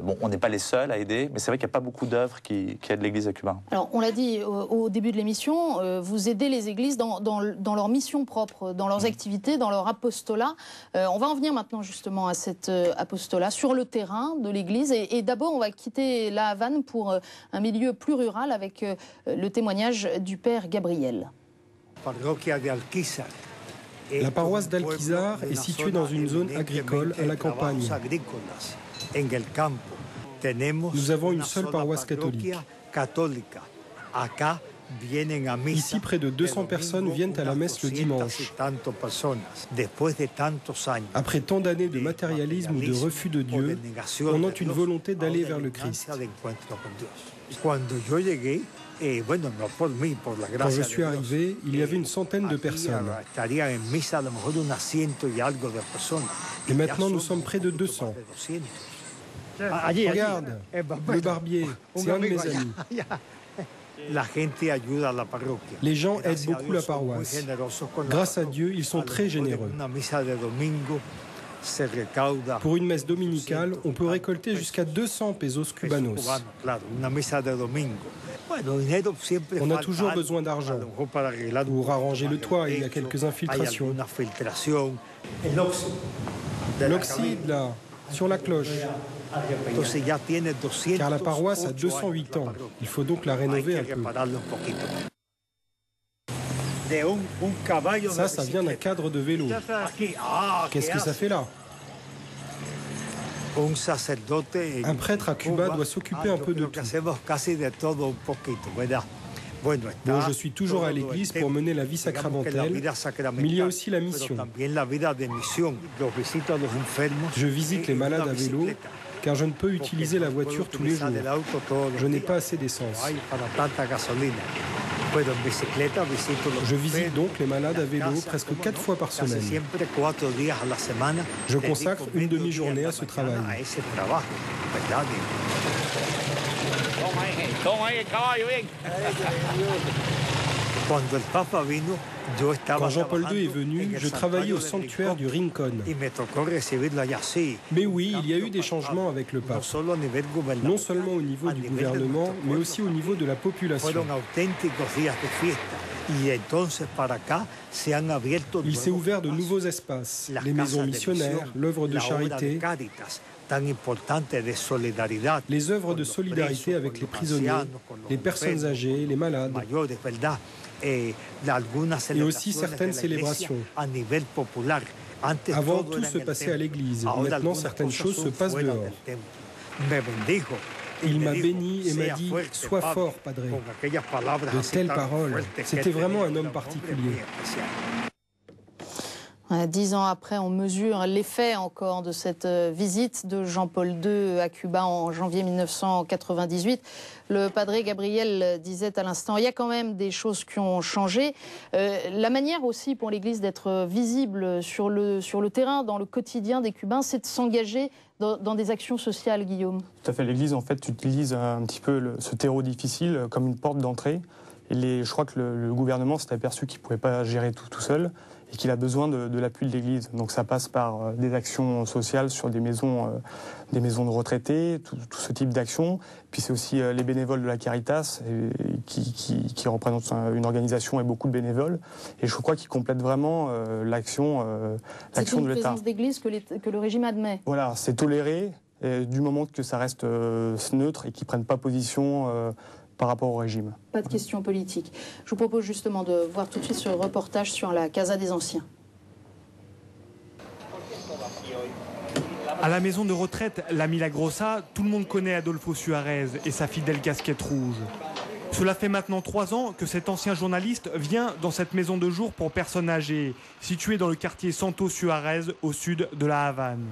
Bon, on n'est pas les seuls à aider, mais c'est vrai qu'il n'y a pas beaucoup d'œuvres qui aident l'Église à Cuba. Alors, on l'a dit au début de l'émission, vous aidez les églises dans leur mission propre, dans leurs activités, dans leur apostolat. On va en venir maintenant justement à cet apostolat sur le terrain de l'église. Et d'abord, on va quitter La Havane pour un milieu plus rural avec le témoignage du père Gabriel. La paroisse d'Alquizar est située dans une zone agricole à la campagne. Nous avons une seule paroisse catholique. Ici, près de 200 personnes viennent à la messe le dimanche. Après tant d'années de matérialisme ou de refus de Dieu, on a une volonté d'aller vers le Christ. Quand je suis arrivé, il y avait une centaine de personnes. Et maintenant, nous sommes près de 200. Regarde, le barbier, c'est un de mes amis. Les gens aident beaucoup la paroisse. Grâce à Dieu, ils sont très généreux. Pour une messe dominicale, on peut récolter jusqu'à 200 pesos cubanos. On a toujours besoin d'argent pour arranger le toit, il y a quelques infiltrations. L'oxyde, là, sur la cloche. Car la paroisse a 208 ans. Il faut donc la rénover un peu. Ça vient d'un cadre de vélo. Qu'est-ce que ça fait là? Un prêtre à Cuba doit s'occuper un peu de tout. Bon, je suis toujours à l'église pour mener la vie sacramentelle, mais il y a aussi la mission. Je visite les malades à vélo, car je ne peux utiliser la voiture tous les jours. Je n'ai pas assez d'essence. Je visite donc les malades à vélo presque 4 fois par semaine. Je consacre une demi-journée à ce travail. Quand Jean-Paul II est venu, je travaillais au sanctuaire du Rincón. Mais oui, il y a eu des changements avec le pape. Non seulement au niveau du gouvernement, mais aussi au niveau de la population. Il s'est ouvert de nouveaux espaces, les maisons missionnaires, l'œuvre de charité, les œuvres de solidarité avec les prisonniers, les personnes âgées, les malades, et aussi certaines célébrations. Avant, tout se passait à l'église. Maintenant, certaines choses se passent dehors. Il m'a béni et m'a dit « Sois fort, Padre ». De telles paroles, c'était vraiment un homme particulier. 10 ans après, on mesure l'effet encore de cette visite de Jean-Paul II à Cuba en janvier 1998. Le padre Gabriel disait à l'instant, il y a quand même des choses qui ont changé. La manière aussi pour l'Église d'être visible sur le terrain, dans le quotidien des Cubains, c'est de s'engager dans des actions sociales, Guillaume. Tout à fait. L'Église, en fait, utilise un petit peu ce terreau difficile comme une porte d'entrée. Et je crois que le gouvernement s'est aperçu qu'il ne pouvait pas gérer tout seul et qu'il a besoin de l'appui de l'Église. Donc ça passe par des actions sociales sur des maisons de retraités, tout ce type d'actions. Puis c'est aussi les bénévoles de la Caritas qui représentent une organisation et beaucoup de bénévoles. Et je crois qu'ils complètent vraiment l'action de l'État. C'est une présence d'Église que le régime admet. Voilà, c'est toléré du moment que ça reste neutre et qu'ils ne prennent pas position par rapport au régime. Pas de question politique. Je vous propose justement de voir tout de suite ce reportage sur la Casa des Anciens. À la maison de retraite La Milagrosa, tout le monde connaît Adolfo Suárez et sa fidèle casquette rouge. Cela fait maintenant 3 ans que cet ancien journaliste vient dans cette maison de jour pour personnes âgées, située dans le quartier Santo Suárez, au sud de La Havane.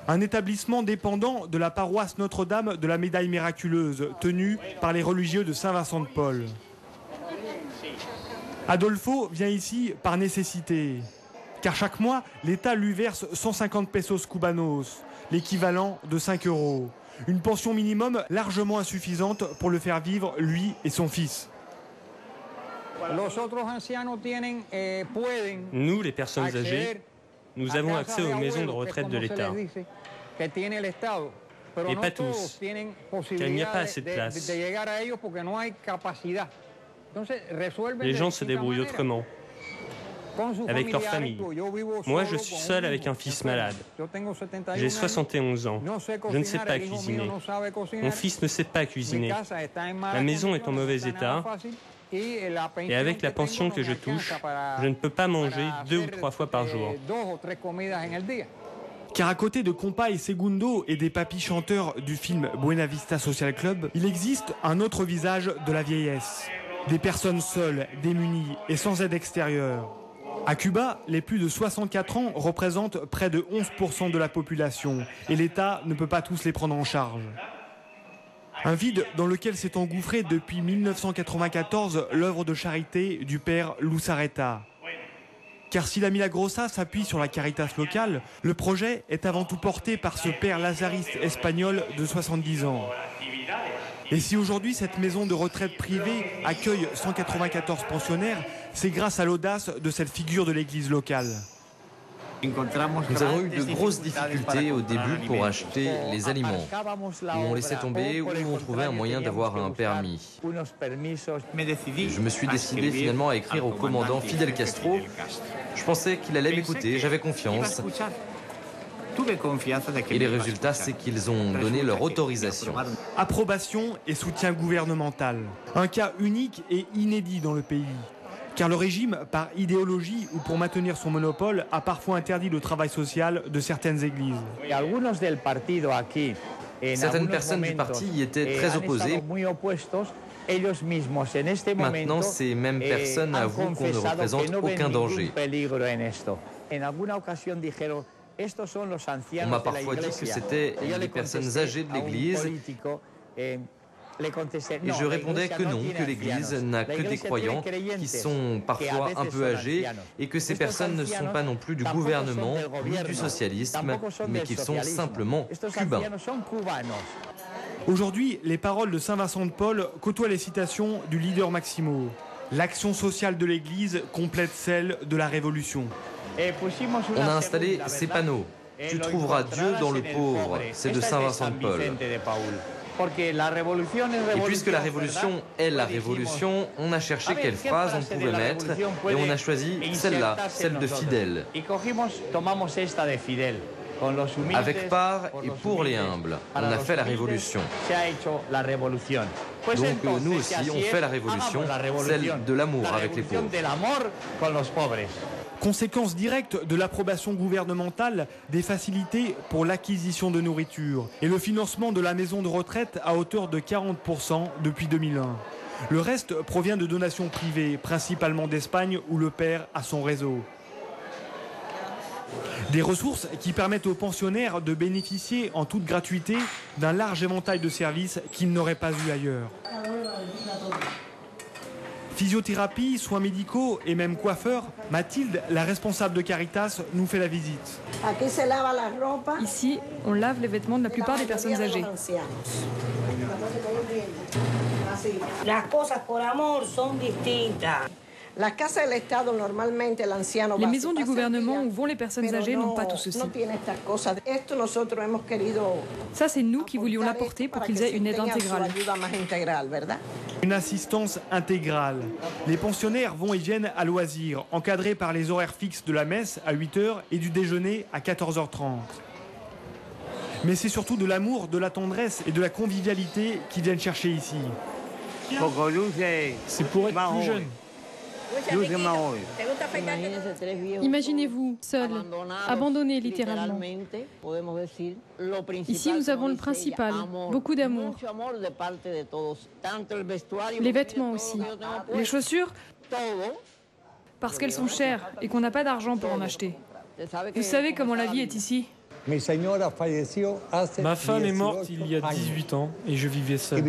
Un établissement dépendant de la paroisse Notre-Dame de la Médaille Miraculeuse, tenue par les religieux de Saint-Vincent de Paul. Adolfo vient ici par nécessité, car chaque mois, l'État lui verse 150 pesos cubanos, l'équivalent de 5 €. Une pension minimum largement insuffisante pour le faire vivre, lui et son fils. Nous, les personnes âgées, nous avons accès aux maisons de retraite de l'État. Mais pas tous, car il n'y a pas assez de place. Les gens se débrouillent autrement, avec leur famille. Moi, je suis seul avec un fils malade. J'ai 71 ans. Je ne sais pas cuisiner. Mon fils ne sait pas cuisiner. La maison est en mauvais état. Et avec la pension que je touche, je ne peux pas manger 2 ou 3 fois par jour. Car à côté de Compa et Segundo et des papis chanteurs du film Buena Vista Social Club, il existe un autre visage de la vieillesse. Des personnes seules, démunies et sans aide extérieure. À Cuba, les plus de 64 ans représentent près de 11% de la population et l'État ne peut pas tous les prendre en charge. Un vide dans lequel s'est engouffré depuis 1994 l'œuvre de charité du père Lusareta. Car si la Milagrosa s'appuie sur la Caritas locale, le projet est avant tout porté par ce père lazariste espagnol de 70 ans. Et si aujourd'hui cette maison de retraite privée accueille 194 pensionnaires, c'est grâce à l'audace de cette figure de l'église locale. Nous avons eu de grosses difficultés au début pour acheter les aliments. Où on laissait tomber, où on trouvait un moyen d'avoir un permis. Je me suis décidé finalement à écrire au commandant Fidel Castro. Je pensais qu'il allait m'écouter, j'avais confiance. Et les résultats, c'est qu'ils ont donné leur autorisation. Approbation et soutien gouvernemental. Un cas unique et inédit dans le pays. Car le régime, par idéologie ou pour maintenir son monopole, a parfois interdit le travail social de certaines églises. Certaines personnes du parti y étaient très opposées. Maintenant, ces mêmes personnes avouent qu'on ne représente aucun danger. On m'a parfois dit que c'était les personnes âgées de l'Église. Et je répondais que non, que l'Église n'a que des croyants qui sont parfois un peu âgés et que ces personnes ne sont pas non plus du gouvernement ni du socialisme, mais qu'ils sont simplement cubains. Aujourd'hui, les paroles de Saint Vincent de Paul côtoient les citations du leader Maximo. L'action sociale de l'Église complète celle de la Révolution. On a installé ces panneaux. Tu trouveras Dieu dans le pauvre. C'est de Saint Vincent de Paul. Et puisque la révolution est la révolution, on a cherché quelle phrase on pouvait mettre et on a choisi celle-là, celle de Fidel. Avec part et pour les humbles, on a fait la révolution. Donc nous aussi, on fait la révolution, celle de l'amour avec les pauvres. Conséquence directe de l'approbation gouvernementale des facilités pour l'acquisition de nourriture et le financement de la maison de retraite à hauteur de 40% depuis 2001. Le reste provient de donations privées, principalement d'Espagne où le père a son réseau. Des ressources qui permettent aux pensionnaires de bénéficier en toute gratuité d'un large éventail de services qu'ils n'auraient pas eu ailleurs. Physiothérapie, soins médicaux et même coiffeur, Mathilde, la responsable de Caritas, nous fait la visite. Ici, on lave les vêtements de la plupart des personnes âgées. Les maisons du gouvernement où vont les personnes âgées n'ont pas tout ceci. Ça, c'est nous qui voulions l'apporter pour qu'ils aient une aide intégrale. Une assistance intégrale. Les pensionnaires vont et viennent à loisir, encadrés par les horaires fixes de la messe à 8h et du déjeuner à 14h30. Mais c'est surtout de l'amour, de la tendresse et de la convivialité qu'ils viennent chercher ici. C'est pour être plus jeune. Imaginez-vous, seul, abandonné littéralement. Ici, nous avons le principal, beaucoup d'amour. Les vêtements aussi. Les chaussures, parce qu'elles sont chères et qu'on n'a pas d'argent pour en acheter. Vous savez comment la vie est ici? Ma femme est morte il y a 18 ans et je vivais seul.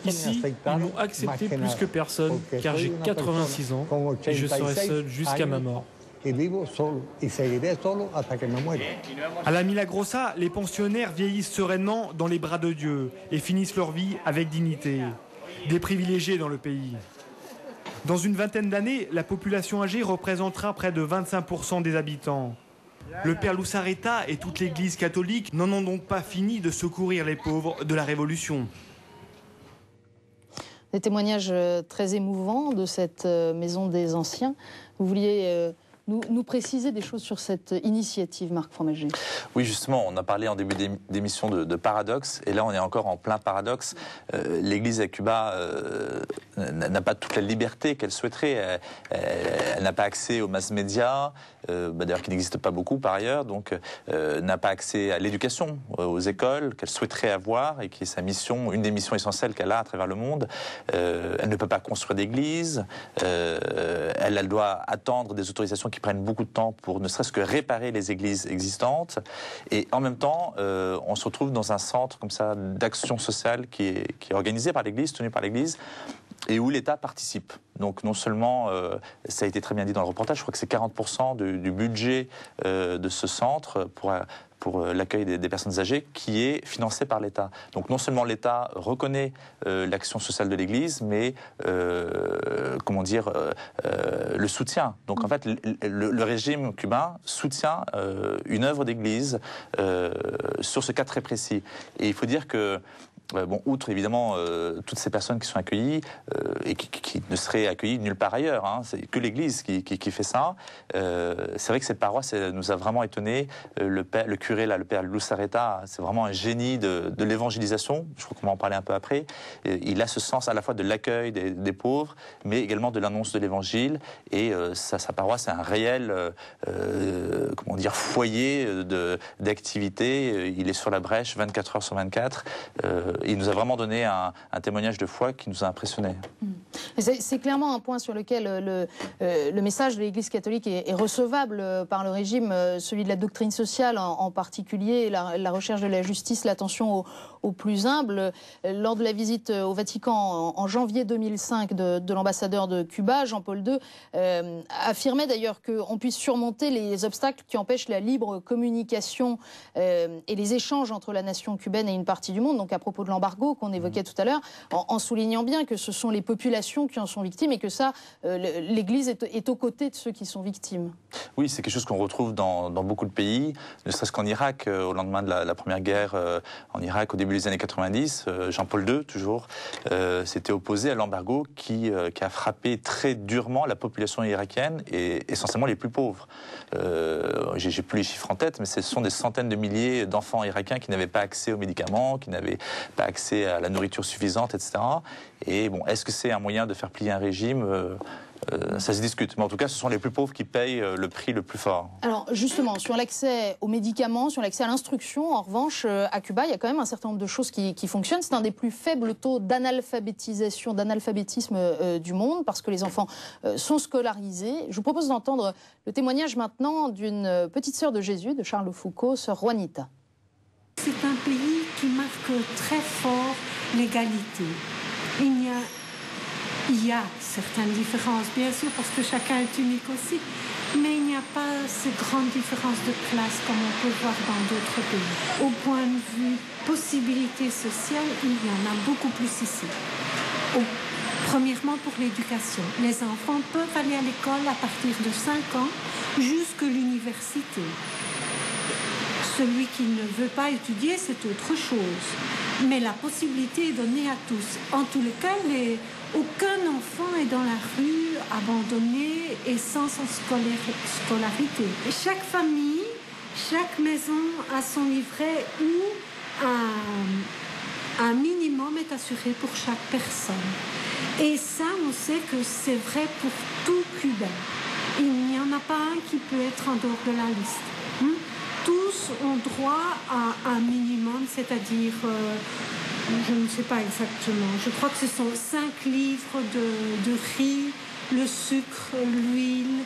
Ici, ils m'ont accepté plus que personne, car j'ai 86 ans et je serai seul jusqu'à ma mort. À la Milagrosa, les pensionnaires vieillissent sereinement dans les bras de Dieu et finissent leur vie avec dignité. Des privilégiés dans le pays. Dans une vingtaine d'années, la population âgée représentera près de 25% des habitants. Le père Lusareta et toute l'Église catholique n'en ont donc pas fini de secourir les pauvres de la Révolution. Des témoignages très émouvants de cette maison des anciens. Vous vouliez nous préciser des choses sur cette initiative, Marc Fromager? Oui, justement, on a parlé en début d'émission de paradoxe, et là on est encore en plein paradoxe. L'Église à Cuba n'a pas toute la liberté qu'elle souhaiterait. Elle n'a pas accès aux mass médias, d'ailleurs qui n'existent pas beaucoup par ailleurs, donc n'a pas accès à l'éducation, aux écoles qu'elle souhaiterait avoir et qui est sa mission, une des missions essentielles qu'elle a à travers le monde. Elle ne peut pas construire d'église, elle doit attendre des autorisations qui prennent beaucoup de temps pour ne serait-ce que réparer les églises existantes. Et en même temps, on se retrouve dans un centre comme ça d'action sociale qui est organisé par l'Église, tenu par l'Église, et où l'État participe. Donc non seulement, ça a été très bien dit dans le reportage, je crois que c'est 40% du budget de ce centre pour l'accueil des personnes âgées qui est financé par l'État. Donc non seulement l'État reconnaît l'action sociale de l'Église, mais comment dire, le soutient. Donc en fait, le régime cubain soutient une œuvre d'Église sur ce cas très précis. Et il faut dire que bon, outre évidemment toutes ces personnes qui sont accueillies et qui ne seraient accueillies nulle part ailleurs, hein, c'est que l'Église qui fait ça. C'est vrai que cette paroisse nous a vraiment étonnés. Le curé, là, le père Lusareta, c'est vraiment un génie de l'évangélisation. Je crois qu'on va en parler un peu après. Il a ce sens à la fois de l'accueil des pauvres, mais également de l'annonce de l'Évangile. Et sa paroisse est un réel comment dire, foyer d'activité. Il est sur la brèche 24 heures sur 24. Il nous a vraiment donné un témoignage de foi qui nous a impressionnés. C'est clairement un point sur lequel le message de l'Église catholique est recevable par le régime, celui de la doctrine sociale en particulier, la recherche de la justice, l'attention aux plus humbles. Lors de la visite au Vatican en janvier 2005 de l'ambassadeur de Cuba, Jean-Paul II, affirmait d'ailleurs qu'on puisse surmonter les obstacles qui empêchent la libre communication et les échanges entre la nation cubaine et une partie du monde, donc à propos de l'embargo qu'on évoquait tout à l'heure, en soulignant bien que ce sont les populations qui en sont victimes et que ça, l'Église est aux côtés de ceux qui sont victimes. Oui, c'est quelque chose qu'on retrouve dans beaucoup de pays, ne serait-ce qu'en Irak, au lendemain de la première guerre en Irak, au début des années 90, Jean-Paul II, toujours, s'était opposé à l'embargo qui a frappé très durement la population irakienne et essentiellement les plus pauvres. J'ai plus les chiffres en tête, mais ce sont des centaines de milliers d'enfants irakiens qui n'avaient pas accès aux médicaments, qui n'avaient pas accès à la nourriture suffisante, etc. Et bon, est-ce que c'est un moyen de faire plier un régime ça se discute, mais en tout cas, ce sont les plus pauvres qui payent le prix le plus fort. Alors justement, sur l'accès aux médicaments, sur l'accès à l'instruction, en revanche, à Cuba, il y a quand même un certain nombre de choses qui fonctionnent. C'est un des plus faibles taux d'analphabétisation, d'analphabétisme du monde, parce que les enfants sont scolarisés. Je vous propose d'entendre le témoignage maintenant d'une petite sœur de Jésus, de Charles Foucault, sœur Juanita. C'est un pays qui marque très fort l'égalité. Il y a certaines différences, bien sûr, parce que chacun est unique aussi, mais il n'y a pas ces grandes différences de classe comme on peut voir dans d'autres pays. Au point de vue possibilités sociales, il y en a beaucoup plus ici. Premièrement, pour l'éducation. Les enfants peuvent aller à l'école à partir de 5 ans jusqu'à l'université. Celui qui ne veut pas étudier, c'est autre chose. Mais la possibilité est donnée à tous. En tous les cas, aucun enfant est dans la rue, abandonné et sans scolarité. Chaque famille, chaque maison a son livret où un minimum est assuré pour chaque personne. Et ça, on sait que c'est vrai pour tout Cubain. Il n'y en a pas un qui peut être en dehors de la liste. Tous ont droit à un minimum, c'est-à-dire, je ne sais pas exactement, je crois que ce sont 5 livres de riz, le sucre, l'huile,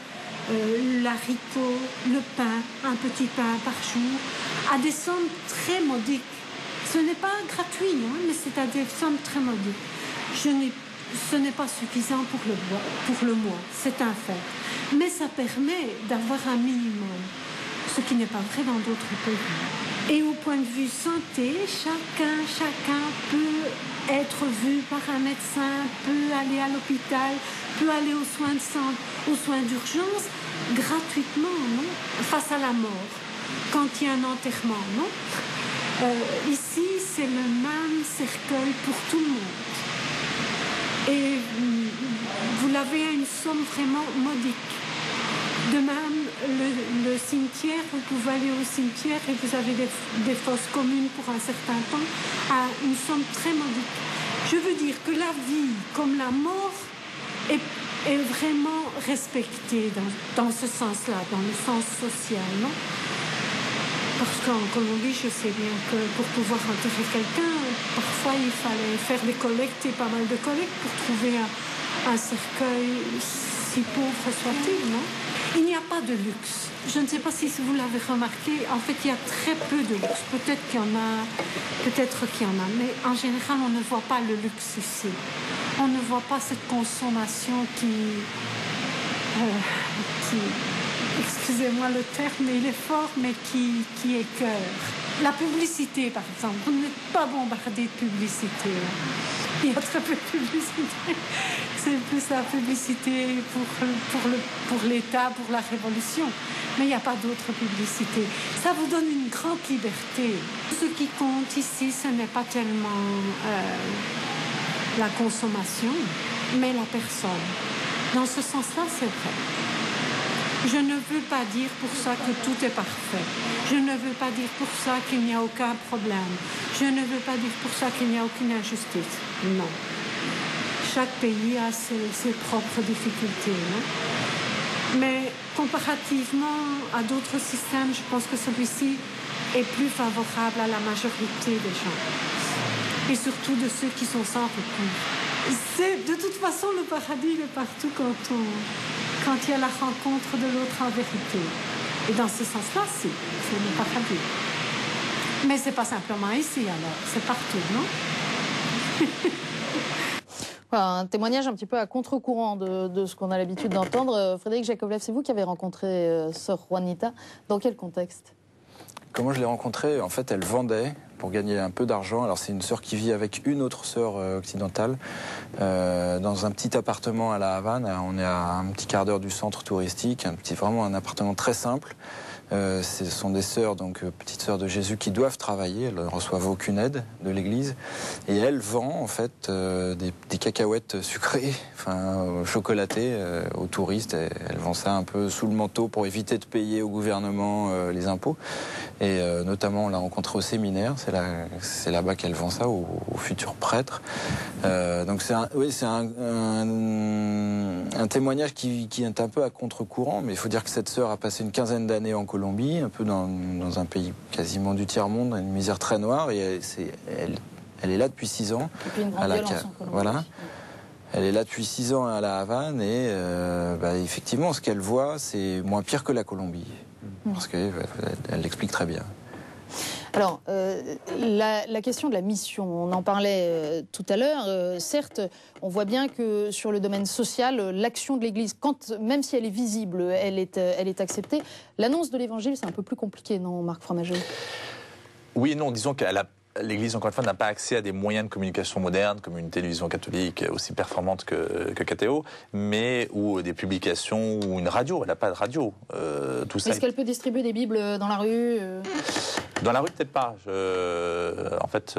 l'haricot, le pain, un petit pain par jour, à des sommes très modiques. Ce n'est pas gratuit, hein, mais c'est à des sommes très modiques. Ce n'est pas suffisant pour le mois, c'est un fait. Mais ça permet d'avoir un minimum. Ce qui n'est pas vrai dans d'autres pays. Et au point de vue santé, chacun peut être vu par un médecin, peut aller à l'hôpital, peut aller aux soins d'urgence, gratuitement, non, face à la mort, quand il y a un enterrement, non. Ici, c'est le même cercueil pour tout le monde. Et vous l'avez à une somme vraiment modique. De même, le cimetière, vous pouvez aller au cimetière et vous avez des fosses communes pour un certain temps à une somme très modique. Je veux dire que la vie, comme la mort, est vraiment respectée dans ce sens-là, dans le sens social, non? Parce qu'en Colombie, je sais bien que pour pouvoir enterrer quelqu'un, parfois il fallait faire des collectes et pas mal de collectes pour trouver un cercueil, si pauvre soit-il, non? Il n'y a pas de luxe. Je ne sais pas si vous l'avez remarqué, en fait, il y a très peu de luxe. Peut-être qu'il y en a, mais en général, on ne voit pas le luxe ici. On ne voit pas cette consommation qui excusez-moi le terme, mais il est fort, mais qui écœure. La publicité, par exemple, vous n'êtes pas bombardé de publicité. Il y a très peu de publicité. C'est plus la publicité pour l'État, pour la Révolution. Mais il n'y a pas d'autre publicité. Ça vous donne une grande liberté. Ce qui compte ici, ce n'est pas tellement la consommation, mais la personne. Dans ce sens-là, c'est vrai. Je ne veux pas dire pour ça que tout est parfait. Je ne veux pas dire pour ça qu'il n'y a aucun problème. Je ne veux pas dire pour ça qu'il n'y a aucune injustice. Non. Chaque pays a ses propres difficultés. Non? Mais comparativement à d'autres systèmes, je pense que celui-ci est plus favorable à la majorité des gens. Et surtout de ceux qui sont sans recours. De toute façon, le paradis est partout quand il y a la rencontre de l'autre en vérité. Et dans ce sens-là, c'est le paradis. Mais c'est pas simplement ici, alors. C'est partout, non? Un témoignage un petit peu à contre-courant de ce qu'on a l'habitude d'entendre. Frédéric Jakovlev, c'est vous qui avez rencontré Sœur Juanita. Dans quel contexte? Comment je l'ai rencontrée? En fait, elle vendait pour gagner un peu d'argent. Alors, c'est une sœur qui vit avec une autre sœur occidentale dans un petit appartement à La Havane. On est à un petit quart d'heure du centre touristique. Vraiment un appartement très simple. Ce sont des sœurs, donc petites sœurs de Jésus, qui doivent travailler. Elles ne reçoivent aucune aide de l'Église. Et elle vend en fait des cacahuètes sucrées, chocolatées aux touristes. Et elle vend ça un peu sous le manteau pour éviter de payer au gouvernement les impôts. Et notamment, on l'a rencontrée au séminaire. C'est là-bas qu'elle vend ça aux futurs prêtres. Donc c'est un témoignage qui est un peu à contre-courant. Mais il faut dire que cette sœur a passé une quinzaine d'années en Colombie, un peu dans un pays quasiment du tiers-monde, dans une misère très noire, et elle est là depuis 6 ans. Et puis une grande violence en Colombie. Voilà. Elle est là depuis 6 ans à La Havane, et effectivement, ce qu'elle voit, c'est moins pire que la Colombie. Parce qu'elle l'explique très bien. Alors, la question de la mission, on en parlait tout à l'heure. Certes, on voit bien que sur le domaine social, l'action de l'Église, même si elle est visible, elle est acceptée. L'annonce de l'Évangile, c'est un peu plus compliqué, non, Marc Fromageau? Oui, non, disons qu'elle a... L'Église, encore une fois, n'a pas accès à des moyens de communication modernes, comme une télévision catholique aussi performante que KTO, ou des publications ou une radio. Elle n'a pas de radio. Tout ça. Est-ce qu'elle peut distribuer des Bibles dans la rue Dans la rue, peut-être pas. En fait,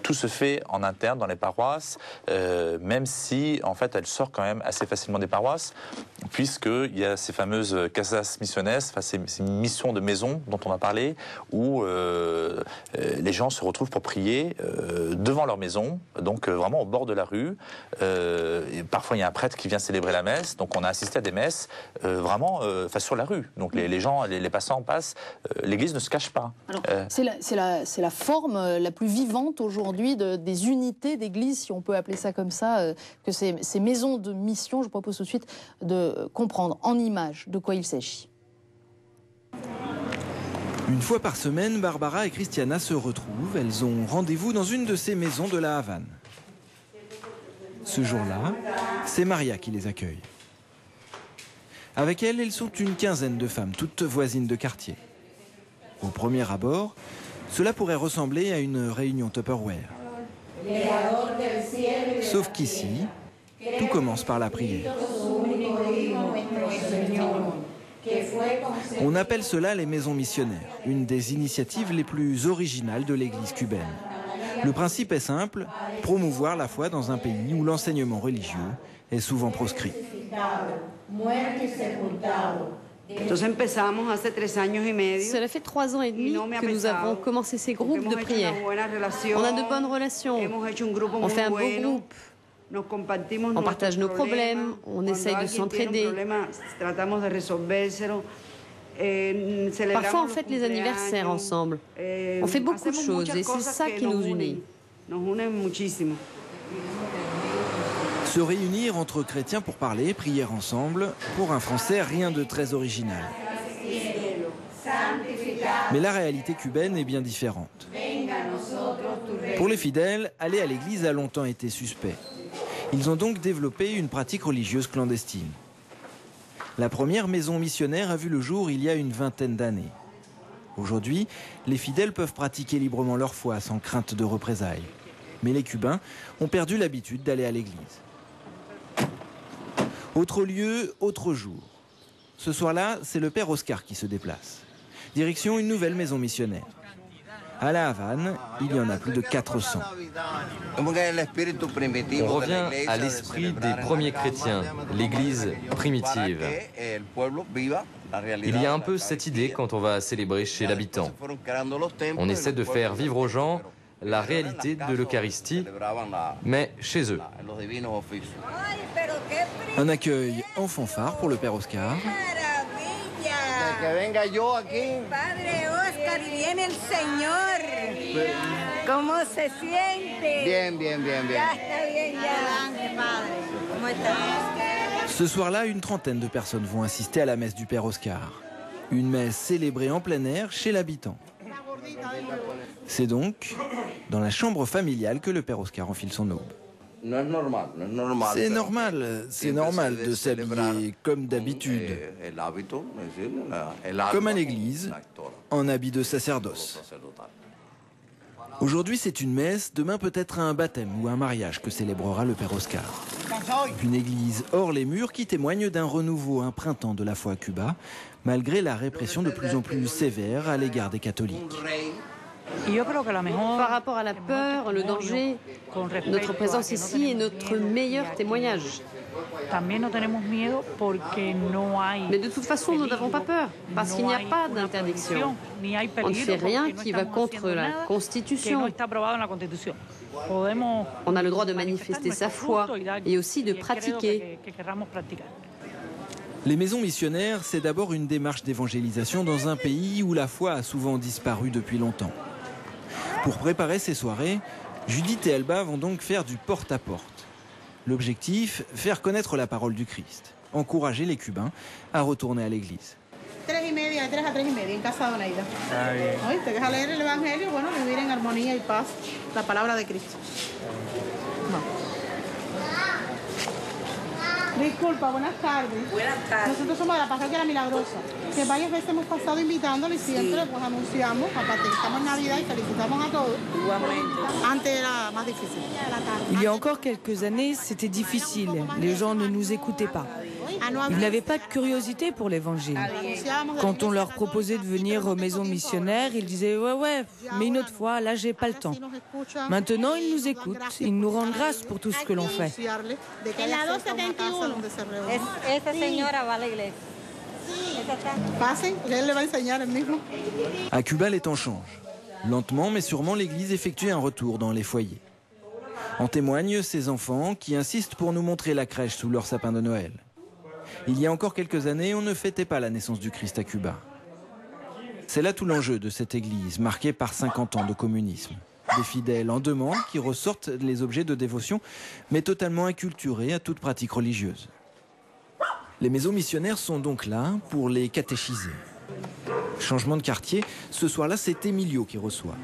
tout se fait en interne dans les paroisses, même si, en fait, elle sort quand même assez facilement des paroisses, puisqu'il y a ces fameuses casas misiones, ces missions de maison dont on a parlé, où les gens se retrouvent pour prier devant leur maison, donc vraiment au bord de la rue. Et parfois, il y a un prêtre qui vient célébrer la messe, donc on a assisté à des messes vraiment sur la rue. Donc les gens, les passants passent, l'Église ne se cache pas. Alors, c'est la forme la plus vivante aujourd'hui des unités d'église, si on peut appeler ça comme ça, que ces maisons de mission. Je propose tout de suite de comprendre en images de quoi il s'agit. Une fois par semaine, Barbara et Christiana se retrouvent. Elles ont rendez-vous dans une de ces maisons de La Havane. Ce jour-là, c'est Maria qui les accueille. Avec elle, elles sont une quinzaine de femmes, toutes voisines de quartier. Au premier abord, cela pourrait ressembler à une réunion Tupperware. Sauf qu'ici, tout commence par la prière. On appelle cela les maisons missionnaires, une des initiatives les plus originales de l'Église cubaine. Le principe est simple, promouvoir la foi dans un pays où l'enseignement religieux est souvent proscrit. Cela fait 3 ans et demi que nous avons commencé ces groupes de prière. On a de bonnes relations, on fait un beau groupe, on partage nos problèmes, on essaye de s'entraider. Parfois on fête les anniversaires ensemble. On fait beaucoup de choses et c'est ça qui nous unit. Se réunir entre chrétiens pour parler, prier ensemble, pour un Français, rien de très original. Mais la réalité cubaine est bien différente. Pour les fidèles, aller à l'église a longtemps été suspect. Ils ont donc développé une pratique religieuse clandestine. La première maison missionnaire a vu le jour il y a une vingtaine d'années. Aujourd'hui, les fidèles peuvent pratiquer librement leur foi sans crainte de représailles. Mais les Cubains ont perdu l'habitude d'aller à l'église. Autre lieu, autre jour. Ce soir-là, c'est le père Oscar qui se déplace. Direction une nouvelle maison missionnaire. À La Havane, il y en a plus de 400. On revient à l'esprit des premiers chrétiens, l'Église primitive. Il y a un peu cette idée quand on va célébrer chez l'habitant. On essaie de faire vivre aux gens la réalité de l'Eucharistie, mais chez eux. Un accueil en fanfare pour le père Oscar. Padre Oscar, y viene el Señor. ¿Cómo se siente? Bien, bien, bien, bien. Ya está bien, ya. Padre, ¿cómo estás? Ce soir-là, une trentaine de personnes vont assister à la messe du père Oscar. Une messe célébrée en plein air chez l'habitant. C'est donc dans la chambre familiale que le père Oscar enfile son aube. C'est normal de s'habiller comme d'habitude, comme à l'église, en habit de sacerdoce. Aujourd'hui, c'est une messe, demain peut-être un baptême ou un mariage que célébrera le père Oscar. Une église hors les murs qui témoigne d'un renouveau, un printemps de la foi à Cuba, malgré la répression de plus en plus sévère à l'égard des catholiques. Par rapport à la peur, le danger, notre présence ici est notre meilleur témoignage. Mais de toute façon, nous n'avons pas peur, parce qu'il n'y a pas d'interdiction. On ne fait rien qui va contre la Constitution. On a le droit de manifester sa foi et aussi de pratiquer. Les maisons missionnaires, c'est d'abord une démarche d'évangélisation dans un pays où la foi a souvent disparu depuis longtemps. Pour préparer ces soirées, Judith et Elba vont donc faire du porte-à-porte. L'objectif, faire connaître la parole du Christ, encourager les Cubains à retourner à l'église. 3:30, de 3 a 3:30 en casa de Oneida. Oíste, que es a leer el Evangelio, bueno, vivir en armonía y paz, la palabra de Cristo. Disculpa, buenas tardes. Buenas tardes. Nosotros somos de la parroquia La Milagrosa, que varias veces hemos pasado invitándole y siempre pues anunciamos, aparte que estamos en Navidad y felicitamos a todos. Antes era más difícil. Il y a encore quelques années, c'était difficile. Les gens ne nous écoutaient pas. Ils n'avaient pas de curiosité pour l'évangile. Quand on leur proposait de venir aux maisons missionnaires, ils disaient ouais, mais une autre fois, là j'ai pas le temps. Maintenant, ils nous écoutent, ils nous rendent grâce pour tout ce que l'on fait. À Cuba, les temps changent. Lentement mais sûrement, l'Église effectue un retour dans les foyers. En témoignent ces enfants qui insistent pour nous montrer la crèche sous leur sapin de Noël. Il y a encore quelques années, on ne fêtait pas la naissance du Christ à Cuba. C'est là tout l'enjeu de cette église, marquée par 50 ans de communisme. Des fidèles en demande qui ressortent les objets de dévotion, mais totalement inculturés à toute pratique religieuse. Les maisons missionnaires sont donc là pour les catéchiser. Changement de quartier, ce soir-là, c'est Emilio qui reçoit.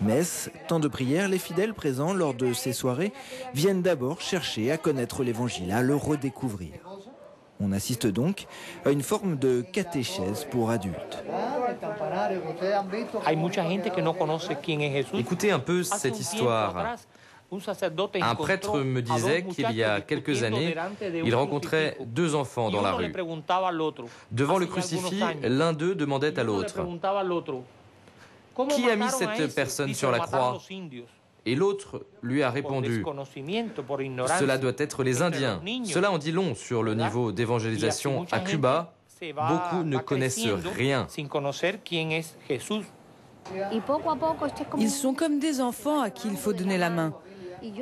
Messe, temps de prière, les fidèles présents lors de ces soirées viennent d'abord chercher à connaître l'Évangile, à le redécouvrir. On assiste donc à une forme de catéchèse pour adultes. Écoutez un peu cette histoire. Un prêtre me disait qu'il y a quelques années, il rencontrait deux enfants dans la rue. Devant le crucifix, l'un d'eux demandait à l'autre « Qui a mis cette personne sur la croix ?» Et l'autre lui a répondu « Cela doit être les Indiens. » Cela en dit long sur le niveau d'évangélisation à Cuba. Beaucoup ne connaissent rien. Ils sont comme des enfants à qui il faut donner la main.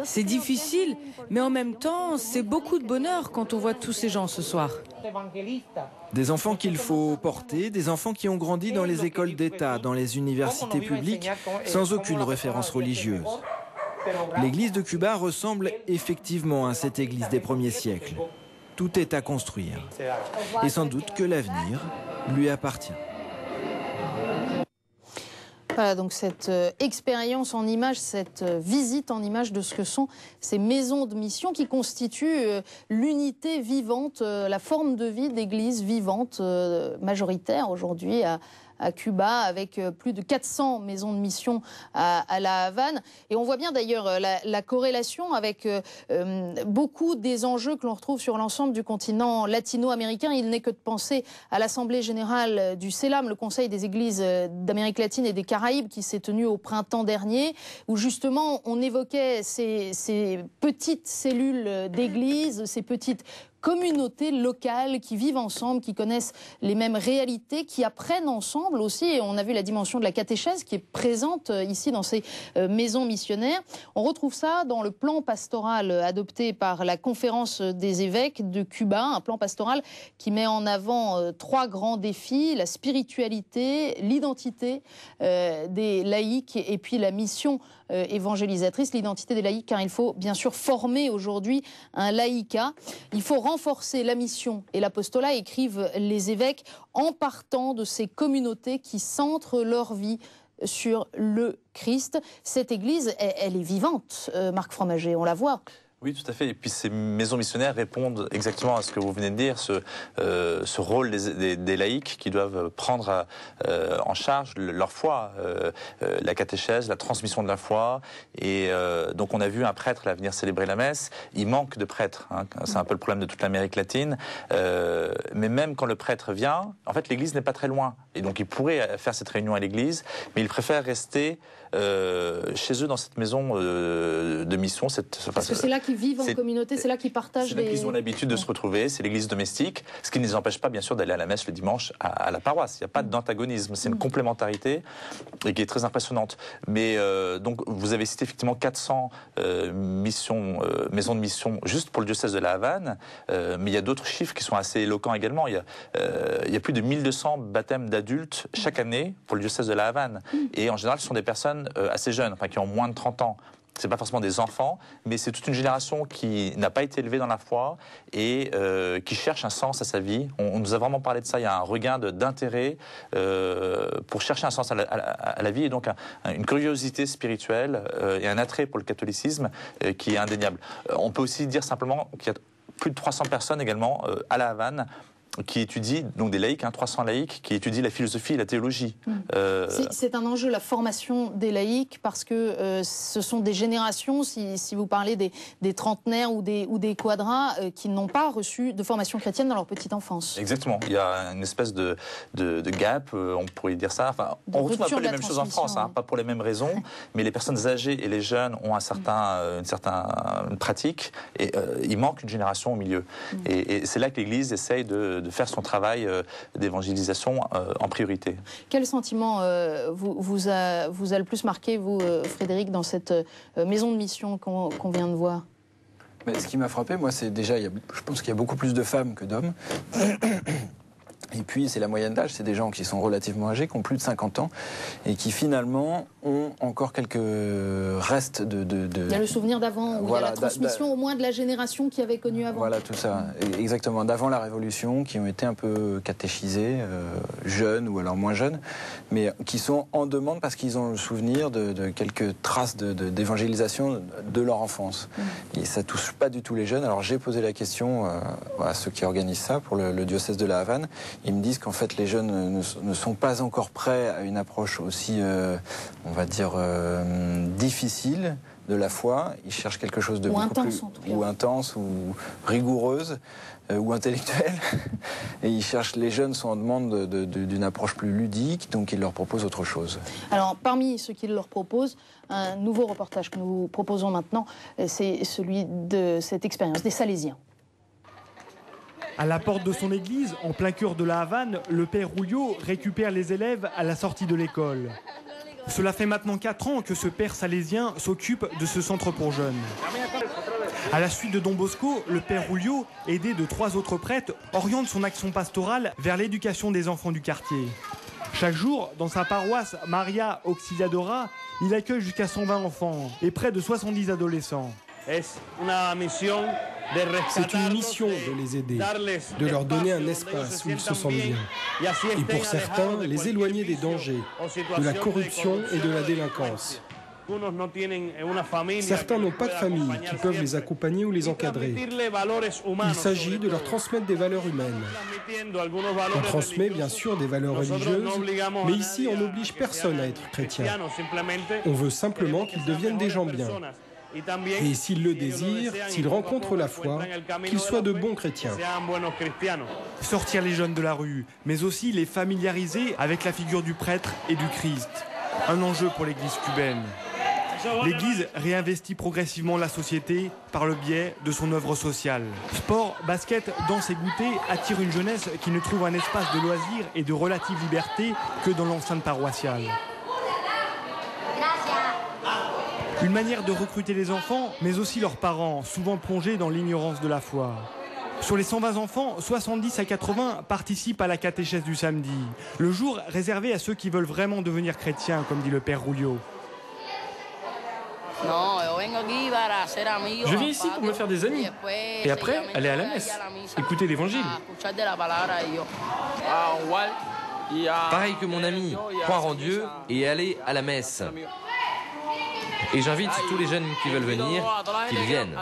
C'est difficile, mais en même temps, c'est beaucoup de bonheur quand on voit tous ces gens ce soir. Des enfants qu'il faut porter, des enfants qui ont grandi dans les écoles d'État, dans les universités publiques, sans aucune référence religieuse. L'église de Cuba ressemble effectivement à cette église des premiers siècles. Tout est à construire. Et sans doute que l'avenir lui appartient. Voilà donc cette expérience en images, cette visite en images de ce que sont ces maisons de mission qui constituent l'unité vivante, la forme de vie d'église vivante majoritaire aujourd'hui à Cuba, avec plus de 400 maisons de mission à La Havane. Et on voit bien d'ailleurs la corrélation avec beaucoup des enjeux que l'on retrouve sur l'ensemble du continent latino-américain. Il n'est que de penser à l'Assemblée générale du CELAM, le Conseil des églises d'Amérique latine et des Caraïbes, qui s'est tenu au printemps dernier, où justement on évoquait ces petites cellules d'églises, ces petites communautés locales qui vivent ensemble, qui connaissent les mêmes réalités, qui apprennent ensemble aussi. Et on a vu la dimension de la catéchèse qui est présente ici dans ces maisons missionnaires. On retrouve ça dans le plan pastoral adopté par la Conférence des évêques de Cuba, un plan pastoral qui met en avant 3 grands défis: la spiritualité, l'identité des laïcs et puis la mission évangélisatrice, l'identité des laïcs, car il faut bien sûr former aujourd'hui un laïcat. Il faut renforcer la mission et l'apostolat, écrivent les évêques, en partant de ces communautés qui centrent leur vie sur le Christ. Cette église, elle est vivante, Marc Fromager, on la voit. Oui, tout à fait. Et puis ces maisons missionnaires répondent exactement à ce que vous venez de dire, ce rôle des laïcs qui doivent prendre en charge leur foi, la catéchèse, la transmission de la foi. Et donc on a vu un prêtre là venir célébrer la messe. Il manque de prêtres, hein. C'est un peu le problème de toute l'Amérique latine. Mais même quand le prêtre vient, en fait l'église n'est pas très loin. Et donc il pourrait faire cette réunion à l'église, mais il préfère rester chez eux dans cette maison de mission. Parce que c'est là qu'ils vivent en communauté, c'est là qu'ils partagent. C'est là qu'ils ont l'habitude de se retrouver, c'est l'église domestique, ce qui ne les empêche pas bien sûr d'aller à la messe le dimanche à la paroisse. Il n'y a pas d'antagonisme, c'est une complémentarité et qui est très impressionnante. Mais donc vous avez cité effectivement 400 maisons de mission juste pour le diocèse de La Havane, mais il y a d'autres chiffres qui sont assez éloquents également. Il y a plus de 1200 baptêmes d'adultes chaque année pour le diocèse de La Havane. Et en général, ce sont des personnes assez jeunes, enfin qui ont moins de 30 ans. C'est pas forcément des enfants, mais c'est toute une génération qui n'a pas été élevée dans la foi et qui cherche un sens à sa vie. On nous a vraiment parlé de ça. Il y a un regain d'intérêt pour chercher un sens à la vie et donc une curiosité spirituelle et un attrait pour le catholicisme qui est indéniable. On peut aussi dire simplement qu'il y a plus de 300 personnes également à La Havane qui étudient, donc des laïcs, 300 laïcs, qui étudient la philosophie et la théologie. C'est un enjeu, la formation des laïcs, parce que ce sont des générations, si vous parlez des trentenaires ou des quadras, qui n'ont pas reçu de formation chrétienne dans leur petite enfance. Exactement. Il y a une espèce de gap, on pourrait dire ça. Enfin, on retrouve un peu les mêmes choses en France, pas pour les mêmes raisons, mais les personnes âgées et les jeunes ont une certaine pratique, et il manque une génération au milieu. Et c'est là que l'Église essaye de faire son travail d'évangélisation en priorité. Quel sentiment vous a le plus marqué, vous, Frédéric, dans cette maison de mission qu'on vient de voir? Mais ce qui m'a frappé, moi, c'est déjà, je pense qu'il y a beaucoup plus de femmes que d'hommes. Et puis, c'est la moyenne d'âge, c'est des gens qui sont relativement âgés, qui ont plus de 50 ans, et qui finalement ont encore quelques restes de... Il y a le souvenir d'avant, où voilà, il y a la transmission au moins de la génération qui avait connu avant. Voilà, tout ça, exactement, d'avant la Révolution, qui ont été un peu catéchisés, jeunes ou alors moins jeunes, mais qui sont en demande parce qu'ils ont le souvenir de quelques traces d'évangélisation de leur enfance. Et ça touche pas du tout les jeunes. Alors j'ai posé la question à ceux qui organisent ça pour le diocèse de La Havane. Ils me disent qu'en fait les jeunes ne sont pas encore prêts à une approche aussi, on va dire, difficile, de la foi. Ils cherchent quelque chose de beaucoup intense, plus intense, ou rigoureuse, ou intellectuelle. Et ils cherchent. Les jeunes sont en demande d'une approche plus ludique, donc ils leur proposent autre chose. Alors, parmi ceux qu'ils leur proposent, un nouveau reportage que nous proposons maintenant, c'est celui de cette expérience des Salésiens. À la porte de son église, en plein cœur de la Havane, le père Julio récupère les élèves à la sortie de l'école. Cela fait maintenant 4 ans que ce père salésien s'occupe de ce centre pour jeunes. À la suite de Don Bosco, le père Julio, aidé de 3 autres prêtres, oriente son action pastorale vers l'éducation des enfants du quartier. Chaque jour, dans sa paroisse Maria Auxiliadora, il accueille jusqu'à 120 enfants et près de 70 adolescents. C'est une mission de les aider, de leur donner un espace où ils se sentent bien. Et pour certains, les éloigner des dangers, de la corruption et de la délinquance. Certains n'ont pas de famille qui peuvent les accompagner ou les encadrer. Il s'agit de leur transmettre des valeurs humaines. On transmet bien sûr des valeurs religieuses, mais ici on n'oblige personne à être chrétien. On veut simplement qu'ils deviennent des gens bien. Et s'ils le désirent, s'ils rencontrent la foi, qu'ils soient de bons chrétiens. Sortir les jeunes de la rue, mais aussi les familiariser avec la figure du prêtre et du Christ. Un enjeu pour l'Église cubaine. L'Église réinvestit progressivement la société par le biais de son œuvre sociale. Sport, basket, danse et goûter attirent une jeunesse qui ne trouve un espace de loisirs et de relative liberté que dans l'enceinte paroissiale. Une manière de recruter les enfants, mais aussi leurs parents, souvent plongés dans l'ignorance de la foi. Sur les 120 enfants, 70 à 80 participent à la catéchèse du samedi, le jour réservé à ceux qui veulent vraiment devenir chrétiens, comme dit le père Julio. Je viens ici pour me faire des amis, et après aller à la messe, écouter l'évangile. Pareil que mon ami, croire en Dieu et aller à la messe. Et j'invite tous les jeunes qui veulent venir, qu'ils viennent.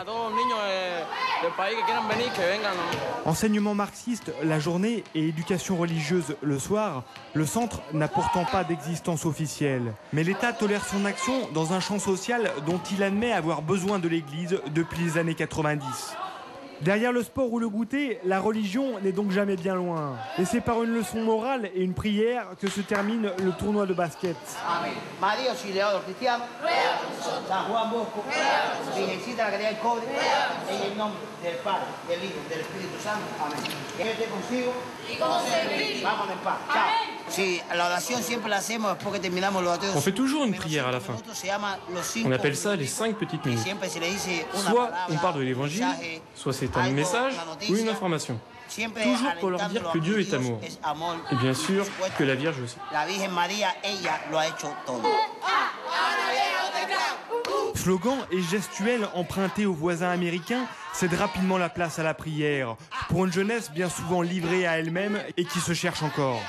Enseignement marxiste la journée et éducation religieuse le soir, le centre n'a pourtant pas d'existence officielle. Mais l'État tolère son action dans un champ social dont il admet avoir besoin de l'Église depuis les années 90. Derrière le sport ou le goûter, la religion n'est donc jamais bien loin. Et c'est par une leçon morale et une prière que se termine le tournoi de basket. On fait toujours une prière à la fin. On appelle ça les 5 petites minutes. Soit on parle de l'évangile, soit c'est un message ou une information. Toujours pour leur dire que Dieu est amour. Et bien sûr que la Vierge aussi. Slogans et gestuels empruntés aux voisins américains cèdent rapidement la place à la prière, pour une jeunesse bien souvent livrée à elle-même et qui se cherche encore.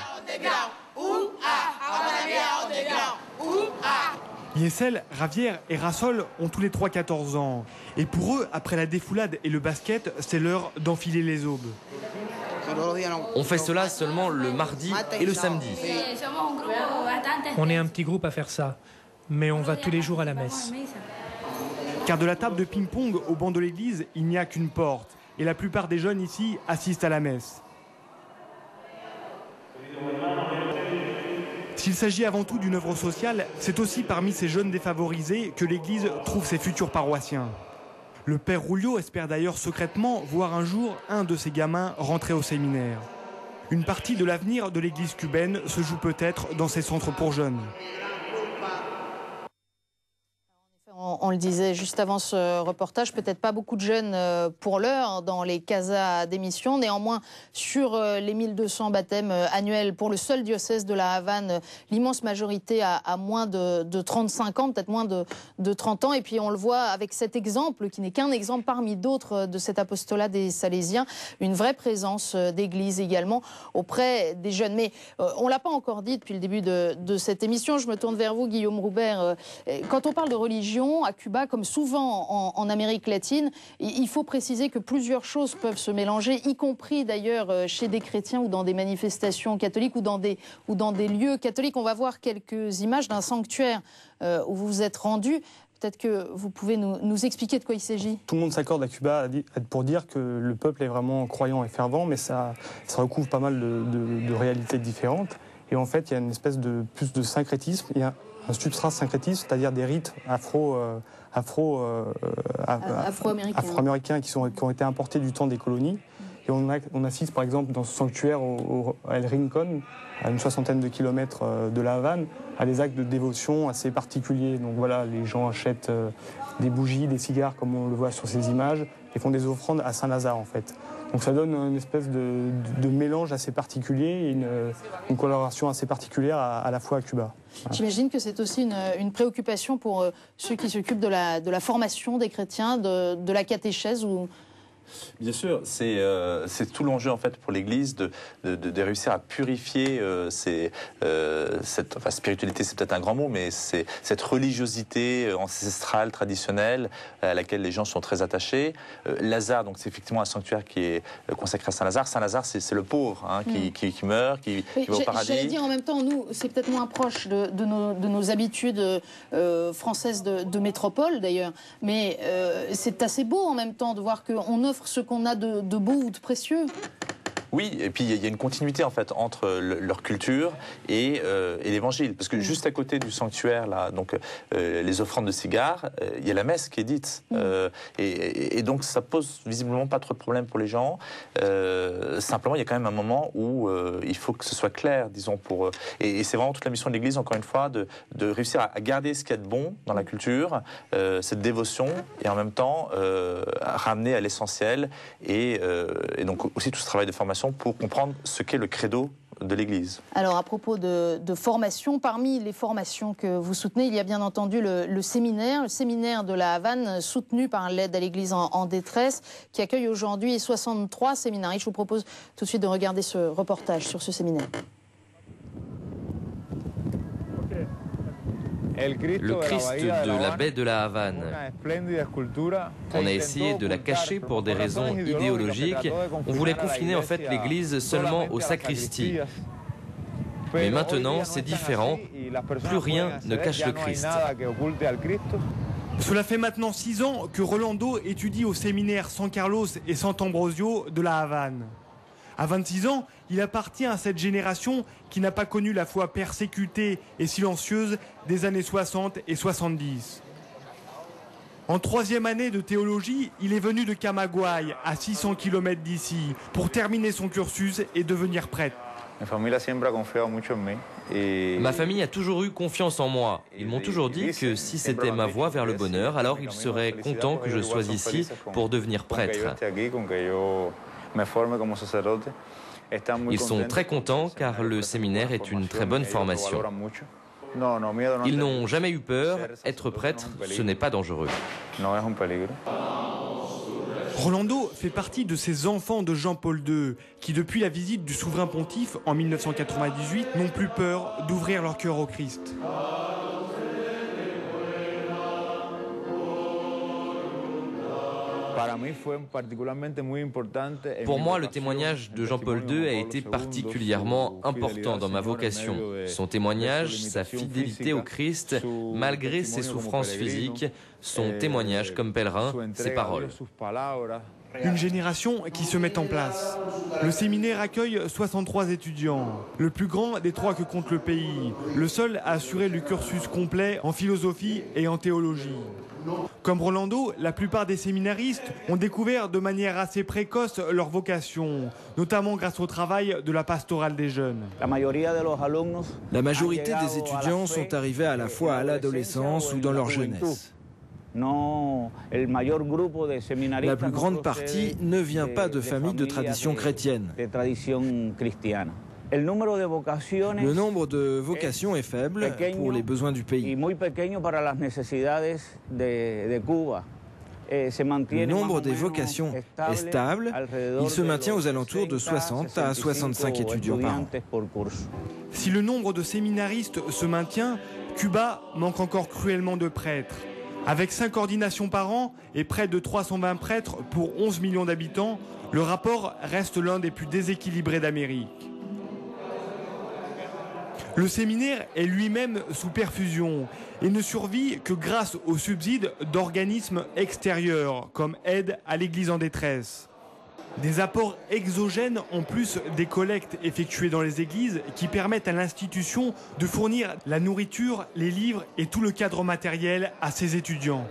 Yesel, Javier et Rasol ont tous les 3 14 ans. Et pour eux, après la défoulade et le basket, c'est l'heure d'enfiler les aubes. On fait cela seulement le mardi et le samedi. On est un petit groupe à faire ça, mais on va tous les jours à la messe. Car de la table de ping-pong au banc de l'église, il n'y a qu'une porte. Et la plupart des jeunes ici assistent à la messe. S'il s'agit avant tout d'une œuvre sociale, c'est aussi parmi ces jeunes défavorisés que l'Église trouve ses futurs paroissiens. Le père Julio espère d'ailleurs secrètement voir un jour un de ses gamins rentrer au séminaire. Une partie de l'avenir de l'Église cubaine se joue peut-être dans ces centres pour jeunes. On le disait juste avant ce reportage, peut-être pas beaucoup de jeunes pour l'heure dans les casas d'émission. Néanmoins, sur les 1200 baptêmes annuels pour le seul diocèse de la Havane, l'immense majorité a moins de 35 ans, peut-être moins de 30 ans. Et puis on le voit avec cet exemple, qui n'est qu'un exemple parmi d'autres de cet apostolat des Salésiens, une vraie présence d'église également auprès des jeunes. Mais on ne l'a pas encore dit depuis le début de cette émission. Je me tourne vers vous, Guillaume Roubert. Quand on parle de religion, à Cuba, comme souvent en Amérique latine, il faut préciser que plusieurs choses peuvent se mélanger, y compris d'ailleurs chez des chrétiens ou dans des manifestations catholiques ou dans des lieux catholiques. On va voir quelques images d'un sanctuaire où vous vous êtes rendu. peut-être que vous pouvez nous expliquer de quoi il s'agit. Tout le monde s'accorde à Cuba pour dire que le peuple est vraiment croyant et fervent, mais ça recouvre pas mal de réalités différentes. Et en fait, il y a une espèce de plus de syncrétisme, il y a un substrat syncrétisme, c'est-à-dire des rites afro-américains qui ont été importés du temps des colonies. Et on assiste par exemple dans ce sanctuaire à El Rincón, à une 60aine de kilomètres de La Havane, à des actes de dévotion assez particuliers. Donc voilà, les gens achètent des bougies, des cigares comme on le voit sur ces images, et font des offrandes à Saint-Lazare en fait. Donc ça donne une espèce de mélange assez particulier et une coloration assez particulière à la fois à Cuba. Voilà. J'imagine que c'est aussi une préoccupation pour ceux qui s'occupent de la formation des chrétiens, de la catéchèse ou... Bien sûr, c'est tout l'enjeu en fait pour l'Église de réussir à purifier cette spiritualité, c'est peut-être un grand mot, mais c'est cette religiosité ancestrale, traditionnelle, à laquelle les gens sont très attachés. Lazare, donc c'est effectivement un sanctuaire qui est consacré à Saint-Lazare. Saint-Lazare, c'est le pauvre qui meurt, qui va au paradis. J'allais dire en même temps, nous, c'est peut-être moins proche de nos habitudes françaises de métropole d'ailleurs, mais c'est assez beau en même temps de voir qu'on offre ce qu'on a de beau ou de précieux. Oui, et puis il y a une continuité en fait entre leur culture et l'évangile, parce que juste à côté du sanctuaire là, donc les offrandes de cigares, il y a la messe qui est dite, et donc ça pose visiblement pas trop de problèmes pour les gens. Simplement, il y a quand même un moment où il faut que ce soit clair, disons pour et c'est vraiment toute la mission de l'Église, encore une fois, de réussir à garder ce qu'il y a de bon dans la culture, cette dévotion, et en même temps à ramener à l'essentiel, et donc aussi tout ce travail de formation pour comprendre ce qu'est le credo de l'Église. Alors à propos de formation, parmi les formations que vous soutenez, il y a bien entendu le séminaire de La Havane, soutenu par l'aide à l'Église en détresse, qui accueille aujourd'hui 63 séminaristes. Je vous propose tout de suite de regarder ce reportage sur ce séminaire. Le Christ de la baie de la Havane. On a essayé de la cacher pour des raisons idéologiques. On voulait confiner en fait l'église seulement aux sacristies. Mais maintenant, c'est différent. Plus rien ne cache le Christ. Cela fait maintenant 6 ans que Rolando étudie au séminaire San Carlos et Sant'Ambrosio de la Havane. À 26 ans, il appartient à cette génération qui n'a pas connu la foi persécutée et silencieuse des années 60 et 70. En 3e année de théologie, il est venu de Camagüey, à 600 km d'ici, pour terminer son cursus et devenir prêtre. Ma famille a toujours eu confiance en moi. Ils m'ont toujours dit que si c'était ma voie vers le bonheur, alors ils seraient contents que je sois ici pour devenir prêtre. Ils sont très contents car le séminaire est une très bonne formation. Ils n'ont jamais eu peur. Être prêtre, ce n'est pas dangereux. Rolando fait partie de ces enfants de Jean-Paul II qui, depuis la visite du souverain pontife en 1998, n'ont plus peur d'ouvrir leur cœur au Christ. Pour moi, le témoignage de Jean-Paul II a été particulièrement important dans ma vocation. Son témoignage, sa fidélité au Christ, malgré ses souffrances physiques, son témoignage comme pèlerin, ses paroles. Une génération qui se met en place. Le séminaire accueille 63 étudiants, le plus grand des 3 que compte le pays, le seul à assurer le cursus complet en philosophie et en théologie. Comme Rolando, la plupart des séminaristes ont découvert de manière assez précoce leur vocation, notamment grâce au travail de la pastorale des jeunes. La majorité des étudiants sont arrivés à la fois à l'adolescence ou dans leur jeunesse. La plus grande partie ne vient pas de familles de tradition chrétienne. Le nombre de vocations est faible pour les besoins du pays. Le nombre des vocations est stable. Il se maintient aux alentours de 60 à 65 étudiants par an. Si le nombre de séminaristes se maintient, Cuba manque encore cruellement de prêtres. Avec 5 ordinations par an et près de 320 prêtres pour 11 millions d'habitants, le rapport reste l'un des plus déséquilibrés d'Amérique. Le séminaire est lui-même sous perfusion et ne survit que grâce aux subsides d'organismes extérieurs, comme Aide à l'Église en détresse. Des apports exogènes en plus des collectes effectuées dans les églises qui permettent à l'institution de fournir la nourriture, les livres et tout le cadre matériel à ses étudiants.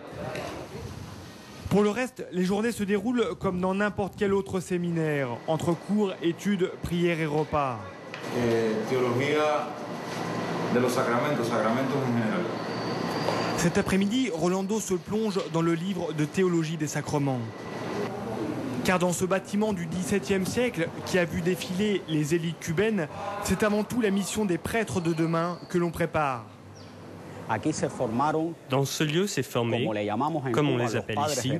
Pour le reste, les journées se déroulent comme dans n'importe quel autre séminaire, entre cours, études, prières et repas. Théologia de los sacramentos, sacramentos en général. Cet après-midi, Rolando se plonge dans le livre de théologie des sacrements. Car dans ce bâtiment du XVIIe siècle, qui a vu défiler les élites cubaines, c'est avant tout la mission des prêtres de demain que l'on prépare. Dans ce lieu s'est formé, comme on les appelle ici,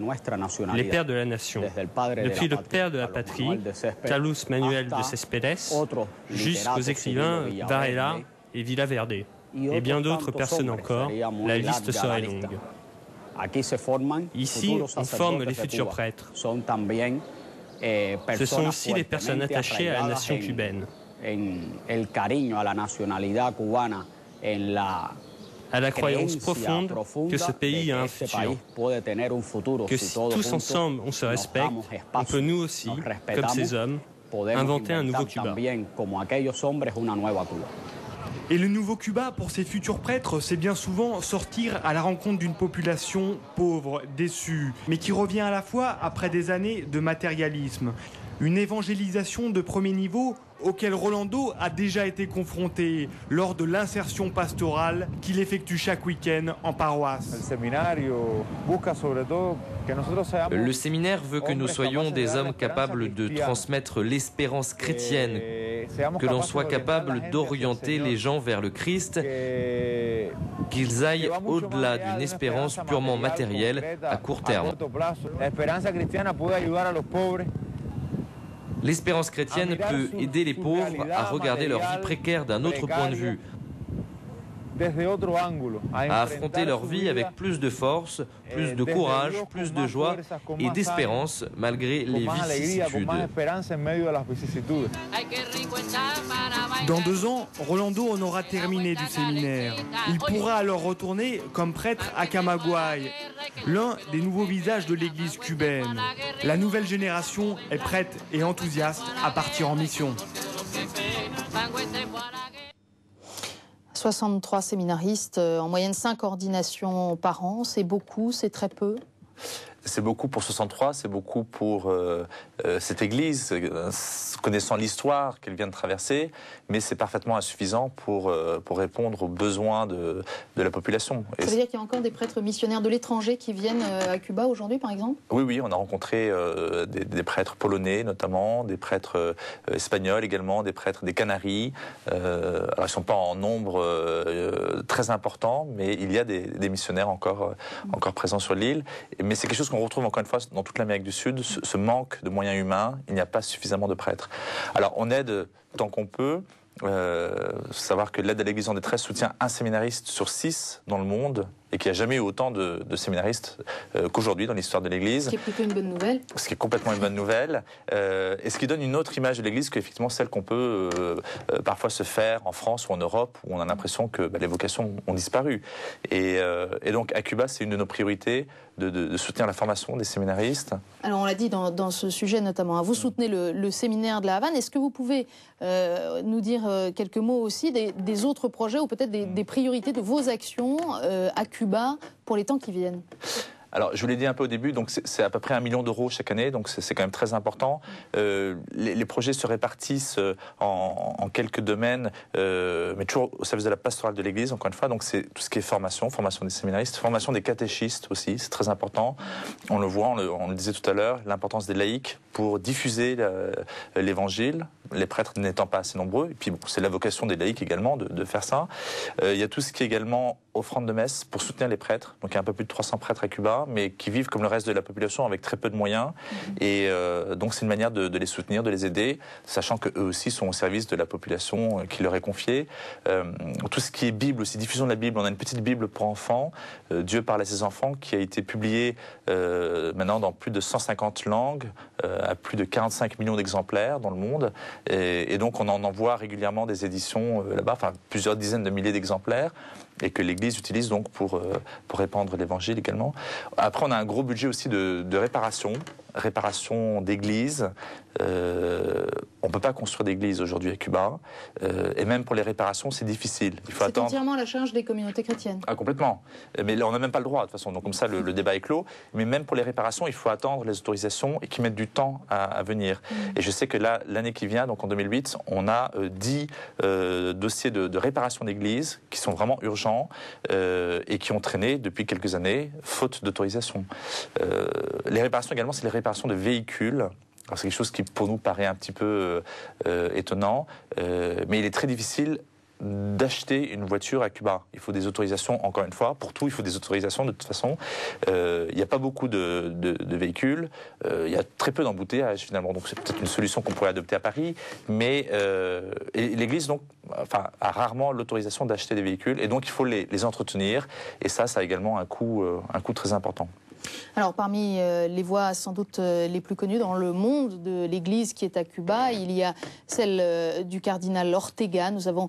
les pères de la nation, depuis le père de la patrie, Carlos Manuel de Céspedes, jusqu'aux écrivains Varela et Villaverde, et bien d'autres personnes encore, la liste serait longue. Ici, on forme les futurs prêtres. Ce sont aussi les personnes attachées à la nation cubaine, à la croyance profonde que ce pays a un futur, que si tous ensemble on se respecte, on peut nous aussi, comme ces hommes, inventer un nouveau Cuba. Et le nouveau Cuba, pour ses futurs prêtres, c'est bien souvent sortir à la rencontre d'une population pauvre, déçue, mais qui revient à la fois après des années de matérialisme. Une évangélisation de premier niveau auquel Rolando a déjà été confronté lors de l'insertion pastorale qu'il effectue chaque week-end en paroisse. Le séminaire veut que nous soyons des hommes capables de transmettre l'espérance chrétienne, que l'on soit capable d'orienter les gens vers le Christ, qu'ils aillent au-delà d'une espérance purement matérielle à court terme. L'espérance chrétienne peut aider les pauvres à regarder leur vie précaire d'un autre point de vue, à affronter leur vie avec plus de force, plus de courage, plus de joie et d'espérance malgré les vicissitudes. Dans 2 ans, Rolando en aura terminé du séminaire. Il pourra alors retourner comme prêtre à Camagüey, l'un des nouveaux visages de l'église cubaine. La nouvelle génération est prête et enthousiaste à partir en mission. 63 séminaristes, en moyenne 5 ordinations par an, c'est beaucoup, c'est très peu? C'est beaucoup pour 63, c'est beaucoup pour cette église, connaissant l'histoire qu'elle vient de traverser, mais c'est parfaitement insuffisant pour répondre aux besoins de la population. Ça veut dire qu'il y a encore des prêtres missionnaires de l'étranger qui viennent à Cuba aujourd'hui, par exemple? Oui, on a rencontré des prêtres polonais notamment, des prêtres espagnols également, des prêtres des Canaries. Alors ils ne sont pas en nombre très important, mais il y a des missionnaires encore présents sur l'île. Mais c'est quelque chose qu'on retrouve encore une fois dans toute l'Amérique du Sud, ce manque de moyens humains, il n'y a pas suffisamment de prêtres. Alors on aide tant qu'on peut, savoir que l'aide à l'Église en détresse soutient un séminariste sur 6 dans le monde, et qu'il n'y a jamais eu autant de séminaristes qu'aujourd'hui dans l'histoire de l'Église. Ce qui est plutôt une bonne nouvelle. Ce qui est complètement une bonne nouvelle, et ce qui donne une autre image de l'Église qu'effectivement celle qu'on peut parfois se faire en France ou en Europe, où on a l'impression que les vocations ont disparu. Et donc à Cuba, c'est une de nos priorités de soutenir la formation des séminaristes. Alors on l'a dit dans ce sujet notamment, vous soutenez le séminaire de la Havane. Est-ce que vous pouvez nous dire quelques mots aussi des autres projets ou peut-être des priorités de vos actions à Cuba pour les temps qui viennent? Alors, je vous l'ai dit un peu au début, donc c'est à peu près 1 million d'euros chaque année, donc c'est quand même très important. Les projets se répartissent en quelques domaines, mais toujours au service de la pastorale de l'Église, encore une fois. Donc c'est tout ce qui est formation des séminaristes, formation des catéchistes aussi, c'est très important. On le voit, on le disait tout à l'heure, l'importance des laïcs pour diffuser l'Évangile, les prêtres n'étant pas assez nombreux. Et puis bon, c'est la vocation des laïcs également de faire ça. Il y a tout ce qui est également offrande de messe pour soutenir les prêtres. Donc il y a un peu plus de 300 prêtres à Cuba, mais qui vivent comme le reste de la population avec très peu de moyens. Et donc c'est une manière de les soutenir, de les aider, sachant qu'eux aussi sont au service de la population qui leur est confiée. Tout ce qui est Bible aussi, diffusion de la Bible. On a une petite Bible pour enfants, Dieu parle à ses enfants, qui a été publiée maintenant dans plus de 150 langues, à plus de 45 millions d'exemplaires dans le monde. Et donc on en envoie régulièrement des éditions là-bas, enfin plusieurs dizaines de milliers d'exemplaires, et que l'Église utilise donc pour répandre l'Évangile également. Après, on a un gros budget aussi de réparation d'églises. On ne peut pas construire d'église aujourd'hui à Cuba, et même pour les réparations, c'est difficile. Il faut attendre. C'est entièrement la charge des communautés chrétiennes. Ah, complètement. Mais là, on n'a même pas le droit, de toute façon. Donc, comme ça, le débat est clos. Mais même pour les réparations, il faut attendre les autorisations et qui mettent du temps à venir. Et je sais que là, l'année qui vient, donc en 2008, on a 10 dossiers de réparation d'églises qui sont vraiment urgents et qui ont traîné depuis quelques années, faute d'autorisation. Les réparations également, c'est les réparations de véhicules. C'est quelque chose qui, pour nous, paraît un petit peu étonnant, mais il est très difficile d'acheter une voiture à Cuba. Il faut des autorisations, encore une fois. Pour tout, il faut des autorisations de toute façon. Il n'y a pas beaucoup de véhicules. Il y a très peu d'embouteillages, finalement. Donc, c'est peut-être une solution qu'on pourrait adopter à Paris. Mais l'Église, donc, a rarement l'autorisation d'acheter des véhicules. Et donc, il faut les entretenir. Et ça a également un coût très important. Alors, parmi les voix sans doute les plus connues dans le monde de l'Église qui est à Cuba, il y a celle du cardinal Ortega. Nous avons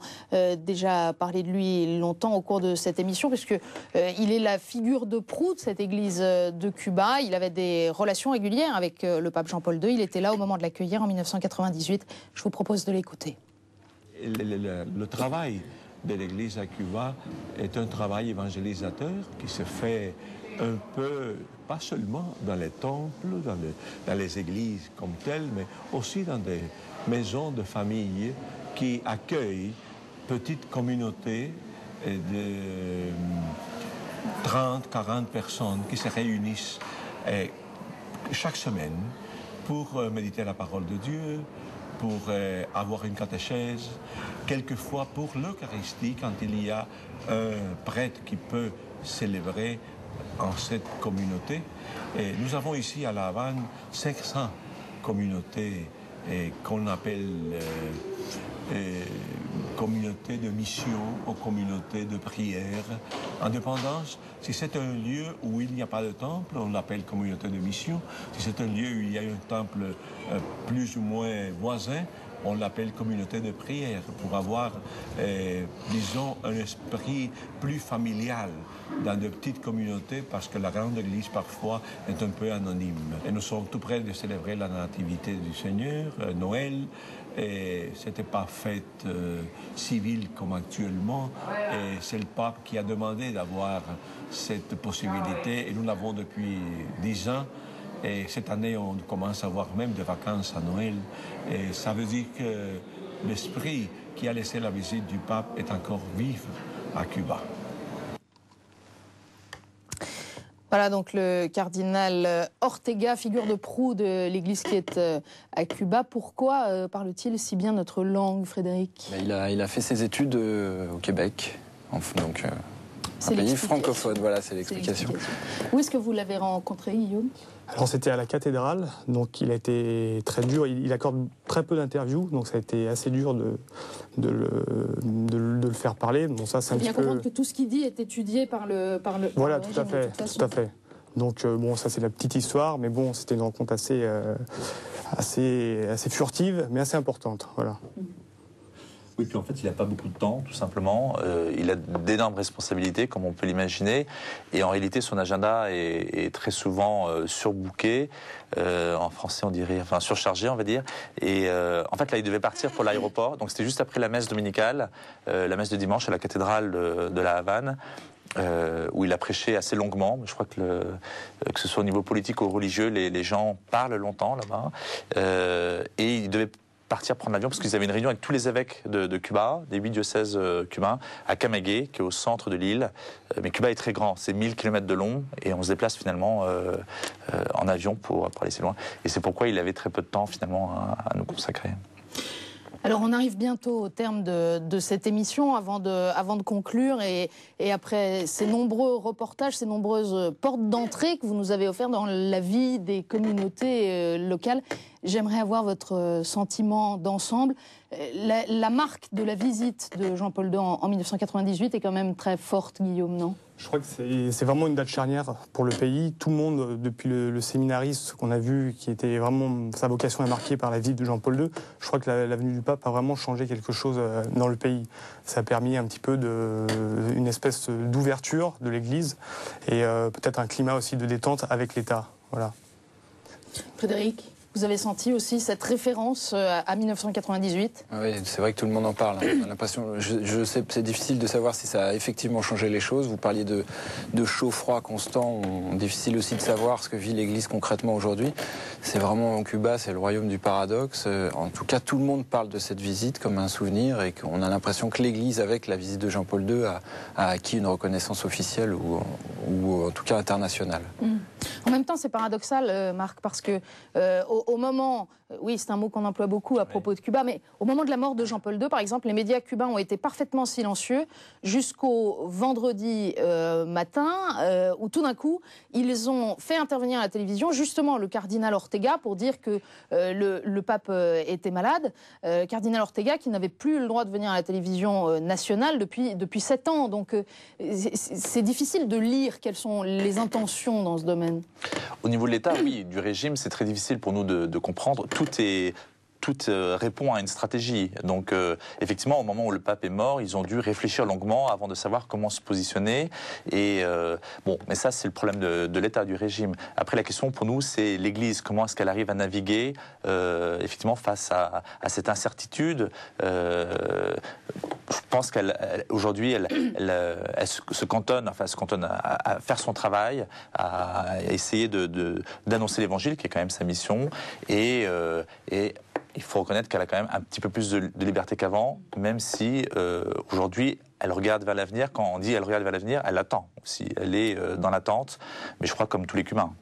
déjà parlé de lui longtemps au cours de cette émission, puisque il est la figure de proue de cette Église de Cuba. Il avait des relations régulières avec le pape Jean-Paul II. Il était là au moment de l'accueillir en 1998. Je vous propose de l'écouter. Le travail de l'Église à Cuba est un travail évangélisateur qui se fait un peu, pas seulement dans les temples, dans les églises comme telles, mais aussi dans des maisons de famille qui accueillent petites communautés de 30, 40 personnes qui se réunissent chaque semaine pour méditer la parole de Dieu, pour avoir une catéchèse, quelquefois pour l'Eucharistie, quand il y a un prêtre qui peut célébrer en cette communauté. Et nous avons ici à La Havane 500 communautés qu'on appelle communautés de mission ou communautés de prière. En dépendance, si c'est un lieu où il n'y a pas de temple, on l'appelle communauté de mission. Si c'est un lieu où il y a un temple plus ou moins voisin, on l'appelle communauté de prière, pour avoir, disons, un esprit plus familial dans de petites communautés, parce que la grande église, parfois, est un peu anonyme. Et nous sommes tout près de célébrer la nativité du Seigneur, Noël, et ce n'était pas fête civile comme actuellement, et c'est le pape qui a demandé d'avoir cette possibilité, et nous l'avons depuis 10 ans. Et cette année, on commence à avoir même des vacances à Noël. Et ça veut dire que l'esprit qui a laissé la visite du pape est encore vif à Cuba. Voilà donc le cardinal Ortega, figure de proue de l'Église qui est à Cuba. Pourquoi parle-t-il si bien notre langue, Frédéric ? Il a fait ses études au Québec, donc un pays francophone. Voilà, c'est l'explication. Où est-ce que vous l'avez rencontré, Guillaume ? Alors c'était à la cathédrale, donc il a été très dur, il accorde très peu d'interviews, donc ça a été assez dur de le faire parler. Bon, ça, c'est un petit peu... comprendre que tout ce qu'il dit est étudié par le Voilà, tout à fait. Donc bon, ça c'est la petite histoire, mais bon, c'était une rencontre assez furtive, mais assez importante, voilà. Oui, puis en fait, il n'a pas beaucoup de temps, tout simplement. Il a d'énormes responsabilités, comme on peut l'imaginer. Et en réalité, son agenda est très souvent surbooké. En français, on dirait, enfin, surchargé, on va dire. Et en fait, là, il devait partir pour l'aéroport. Donc, c'était juste après la messe dominicale, la messe de dimanche à la cathédrale de La Havane. Où il a prêché assez longuement. Je crois que ce soit au niveau politique ou religieux, les gens parlent longtemps là-bas. Et il devait partir prendre l'avion parce qu'ils avaient une réunion avec tous les évêques de Cuba, des 8 diocèses cubains, à Camagüey, qui est au centre de l'île. Mais Cuba est très grand, c'est 1000 km de long, et on se déplace finalement en avion pour aller si loin. Et c'est pourquoi il avait très peu de temps finalement à nous consacrer. Alors on arrive bientôt au terme de cette émission, avant de conclure, et après ces nombreux reportages, ces nombreuses portes d'entrée que vous nous avez offertes dans la vie des communautés locales, j'aimerais avoir votre sentiment d'ensemble. la marque de la visite de Jean-Paul II en 1998 est quand même très forte, Guillaume, non ? Je crois que c'est vraiment une date charnière pour le pays. Tout le monde, depuis le séminariste qu'on a vu, qui était vraiment, sa vocation est marquée par la vie de Jean-Paul II, je crois que la venue du pape a vraiment changé quelque chose dans le pays. Ça a permis un petit peu une espèce d'ouverture de l'Église et peut-être un climat aussi de détente avec l'État. Voilà. Frédéric, vous avez senti aussi cette référence à 1998 ? Oui, c'est vrai que tout le monde en parle. On a l'impression, je sais, c'est difficile de savoir si ça a effectivement changé les choses. Vous parliez de chaud-froid constant. Difficile aussi de savoir ce que vit l'Église concrètement aujourd'hui. C'est vraiment Cuba, c'est le royaume du paradoxe. En tout cas, tout le monde parle de cette visite comme un souvenir et qu'on a l'impression que l'Église, avec la visite de Jean-Paul II, a acquis une reconnaissance officielle ou en tout cas internationale. En même temps, c'est paradoxal, Marc, parce que au moment, oui, c'est un mot qu'on emploie beaucoup à propos de Cuba, mais au moment de la mort de Jean-Paul II, par exemple, les médias cubains ont été parfaitement silencieux jusqu'au vendredi matin, où tout d'un coup, ils ont fait intervenir à la télévision justement le cardinal Ortega pour dire que le pape était malade. Cardinal Ortega qui n'avait plus le droit de venir à la télévision nationale depuis 7 ans. Donc c'est difficile de lire quelles sont les intentions dans ce domaine. Au niveau de l'État, oui, du régime, c'est très difficile pour nous de comprendre. Tout répond à une stratégie. Donc, effectivement, au moment où le pape est mort, ils ont dû réfléchir longuement avant de savoir comment se positionner. Et bon, mais ça, c'est le problème de l'État, du régime. Après, la question pour nous, c'est l'Église. Comment est-ce qu'elle arrive à naviguer, effectivement, face à cette incertitude. Je pense qu'aujourd'hui, elle se cantonne à faire son travail, à essayer d'annoncer l'Évangile, qui est quand même sa mission, et il faut reconnaître qu'elle a quand même un petit peu plus de liberté qu'avant, même si aujourd'hui, elle regarde vers l'avenir. Quand on dit elle regarde vers l'avenir, elle attend aussi. Elle est dans l'attente, mais je crois comme tous les Cubains.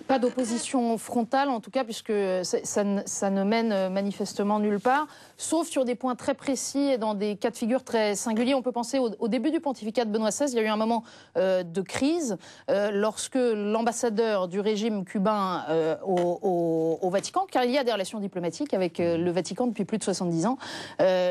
Pas d'opposition frontale, en tout cas, puisque ça ne mène manifestement nulle part, sauf sur des points très précis et dans des cas de figure très singuliers. On peut penser au début du pontificat de Benoît XVI, il y a eu un moment de crise, lorsque l'ambassadeur du régime cubain au Vatican, car il y a des relations diplomatiques avec le Vatican depuis plus de 70 ans,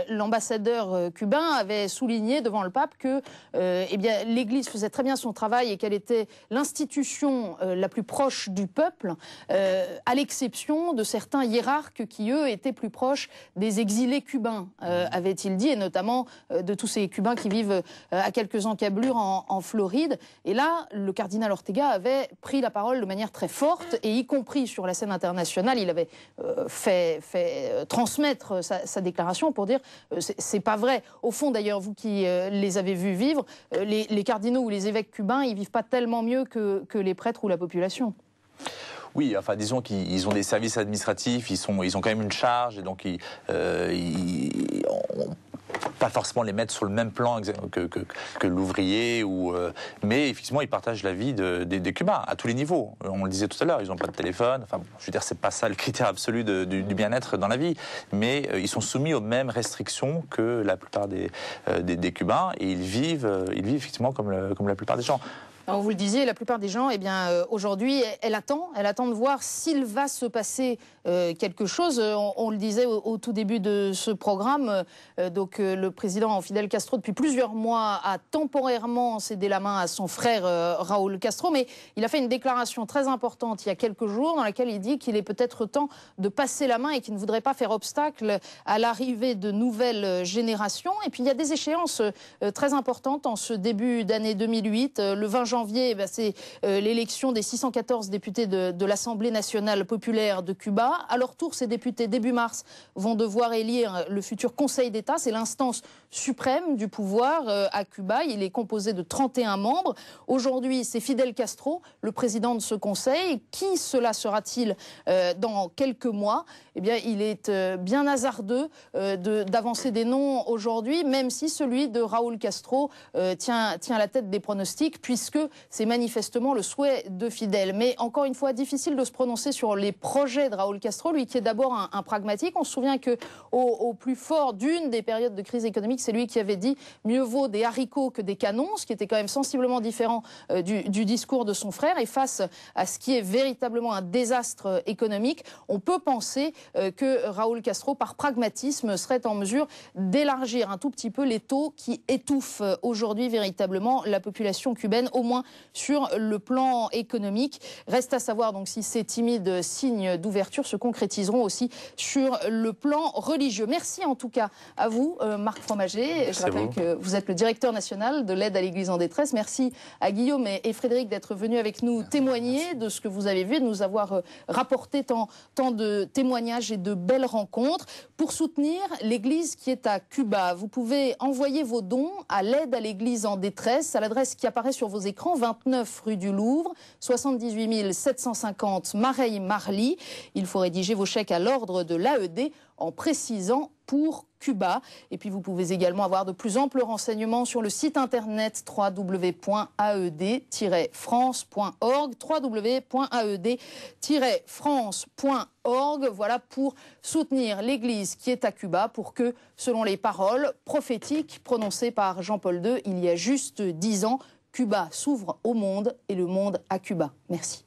l'ambassadeur cubain avait souligné devant le pape que l'Église faisait très bien son travail et qu'elle était l'institution la plus proche du peuple, à l'exception de certains hiérarques qui, eux, étaient plus proches des exilés cubains, avait-il dit, et notamment de tous ces Cubains qui vivent à quelques encablures en Floride. Et là, le cardinal Ortega avait pris la parole de manière très forte, et y compris sur la scène internationale, il avait fait transmettre sa déclaration pour dire c'est pas vrai. Au fond, d'ailleurs, vous qui les avez vus vivre, les cardinaux ou les évêques cubains, ils vivent pas tellement mieux que les prêtres ou la population. Oui, enfin, disons qu'ils ont des services administratifs, ils ont quand même une charge, et donc pas forcément les mettre sur le même plan que l'ouvrier, mais effectivement, ils partagent la vie des Cubains à tous les niveaux. On le disait tout à l'heure, ils n'ont pas de téléphone. Enfin, je veux dire, c'est pas ça le critère absolu du bien-être dans la vie, mais ils sont soumis aux mêmes restrictions que la plupart des Cubains, et ils vivent effectivement comme la plupart des gens. Alors vous le disiez, la plupart des gens, aujourd'hui, elle attend de voir s'il va se passer quelque chose. On le disait au tout début de ce programme, le président Fidel Castro, depuis plusieurs mois, a temporairement cédé la main à son frère Raúl Castro, mais il a fait une déclaration très importante il y a quelques jours dans laquelle il dit qu'il est peut-être temps de passer la main et qu'il ne voudrait pas faire obstacle à l'arrivée de nouvelles générations. Et puis il y a des échéances très importantes en ce début d'année 2008, le 20 janvier, c'est l'élection des 614 députés de l'Assemblée nationale populaire de Cuba. À leur tour, ces députés, début mars, vont devoir élire le futur Conseil d'État. C'est l'instance suprême du pouvoir à Cuba. Il est composé de 31 membres. Aujourd'hui, c'est Fidel Castro, le président de ce Conseil. Qui cela sera-t-il dans quelques mois ? Eh bien, il est bien hasardeux d'avancer des noms aujourd'hui, même si celui de Raúl Castro tient la tête des pronostics, puisque c'est manifestement le souhait de Fidel. Mais encore une fois, difficile de se prononcer sur les projets de Raúl Castro, lui qui est d'abord un pragmatique. On se souvient qu'au plus fort d'une des périodes de crise économique, c'est lui qui avait dit « mieux vaut des haricots que des canons », ce qui était quand même sensiblement différent du discours de son frère. Et face à ce qui est véritablement un désastre économique, on peut penser que Raúl Castro, par pragmatisme, serait en mesure d'élargir un tout petit peu les taux qui étouffent aujourd'hui véritablement la population cubaine, au moins sur le plan économique. Reste à savoir donc si ces timides signes d'ouverture se concrétiseront aussi sur le plan religieux. Merci en tout cas à vous, Marc Fromager. Je rappelle que vous êtes le directeur national de l'aide à l'Église en détresse. Merci à Guillaume et Frédéric d'être venus avec nous témoigner de ce que vous avez vu et de nous avoir rapporté tant de témoignages et de belles rencontres. Pour soutenir l'Église qui est à Cuba, vous pouvez envoyer vos dons à l'aide à l'Église en détresse à l'adresse qui apparaît sur vos écrans, 29 rue du Louvre, 78 750 Mareil-Marly. Il faut rédiger vos chèques à l'ordre de l'AED en précisant pour Cuba. Et puis vous pouvez également avoir de plus amples renseignements sur le site internet www.aed-france.org, www.aed-france.org. Voilà pour soutenir l'Église qui est à Cuba pour que, selon les paroles prophétiques prononcées par Jean-Paul II il y a juste 10 ans, Cuba s'ouvre au monde et le monde à Cuba. Merci.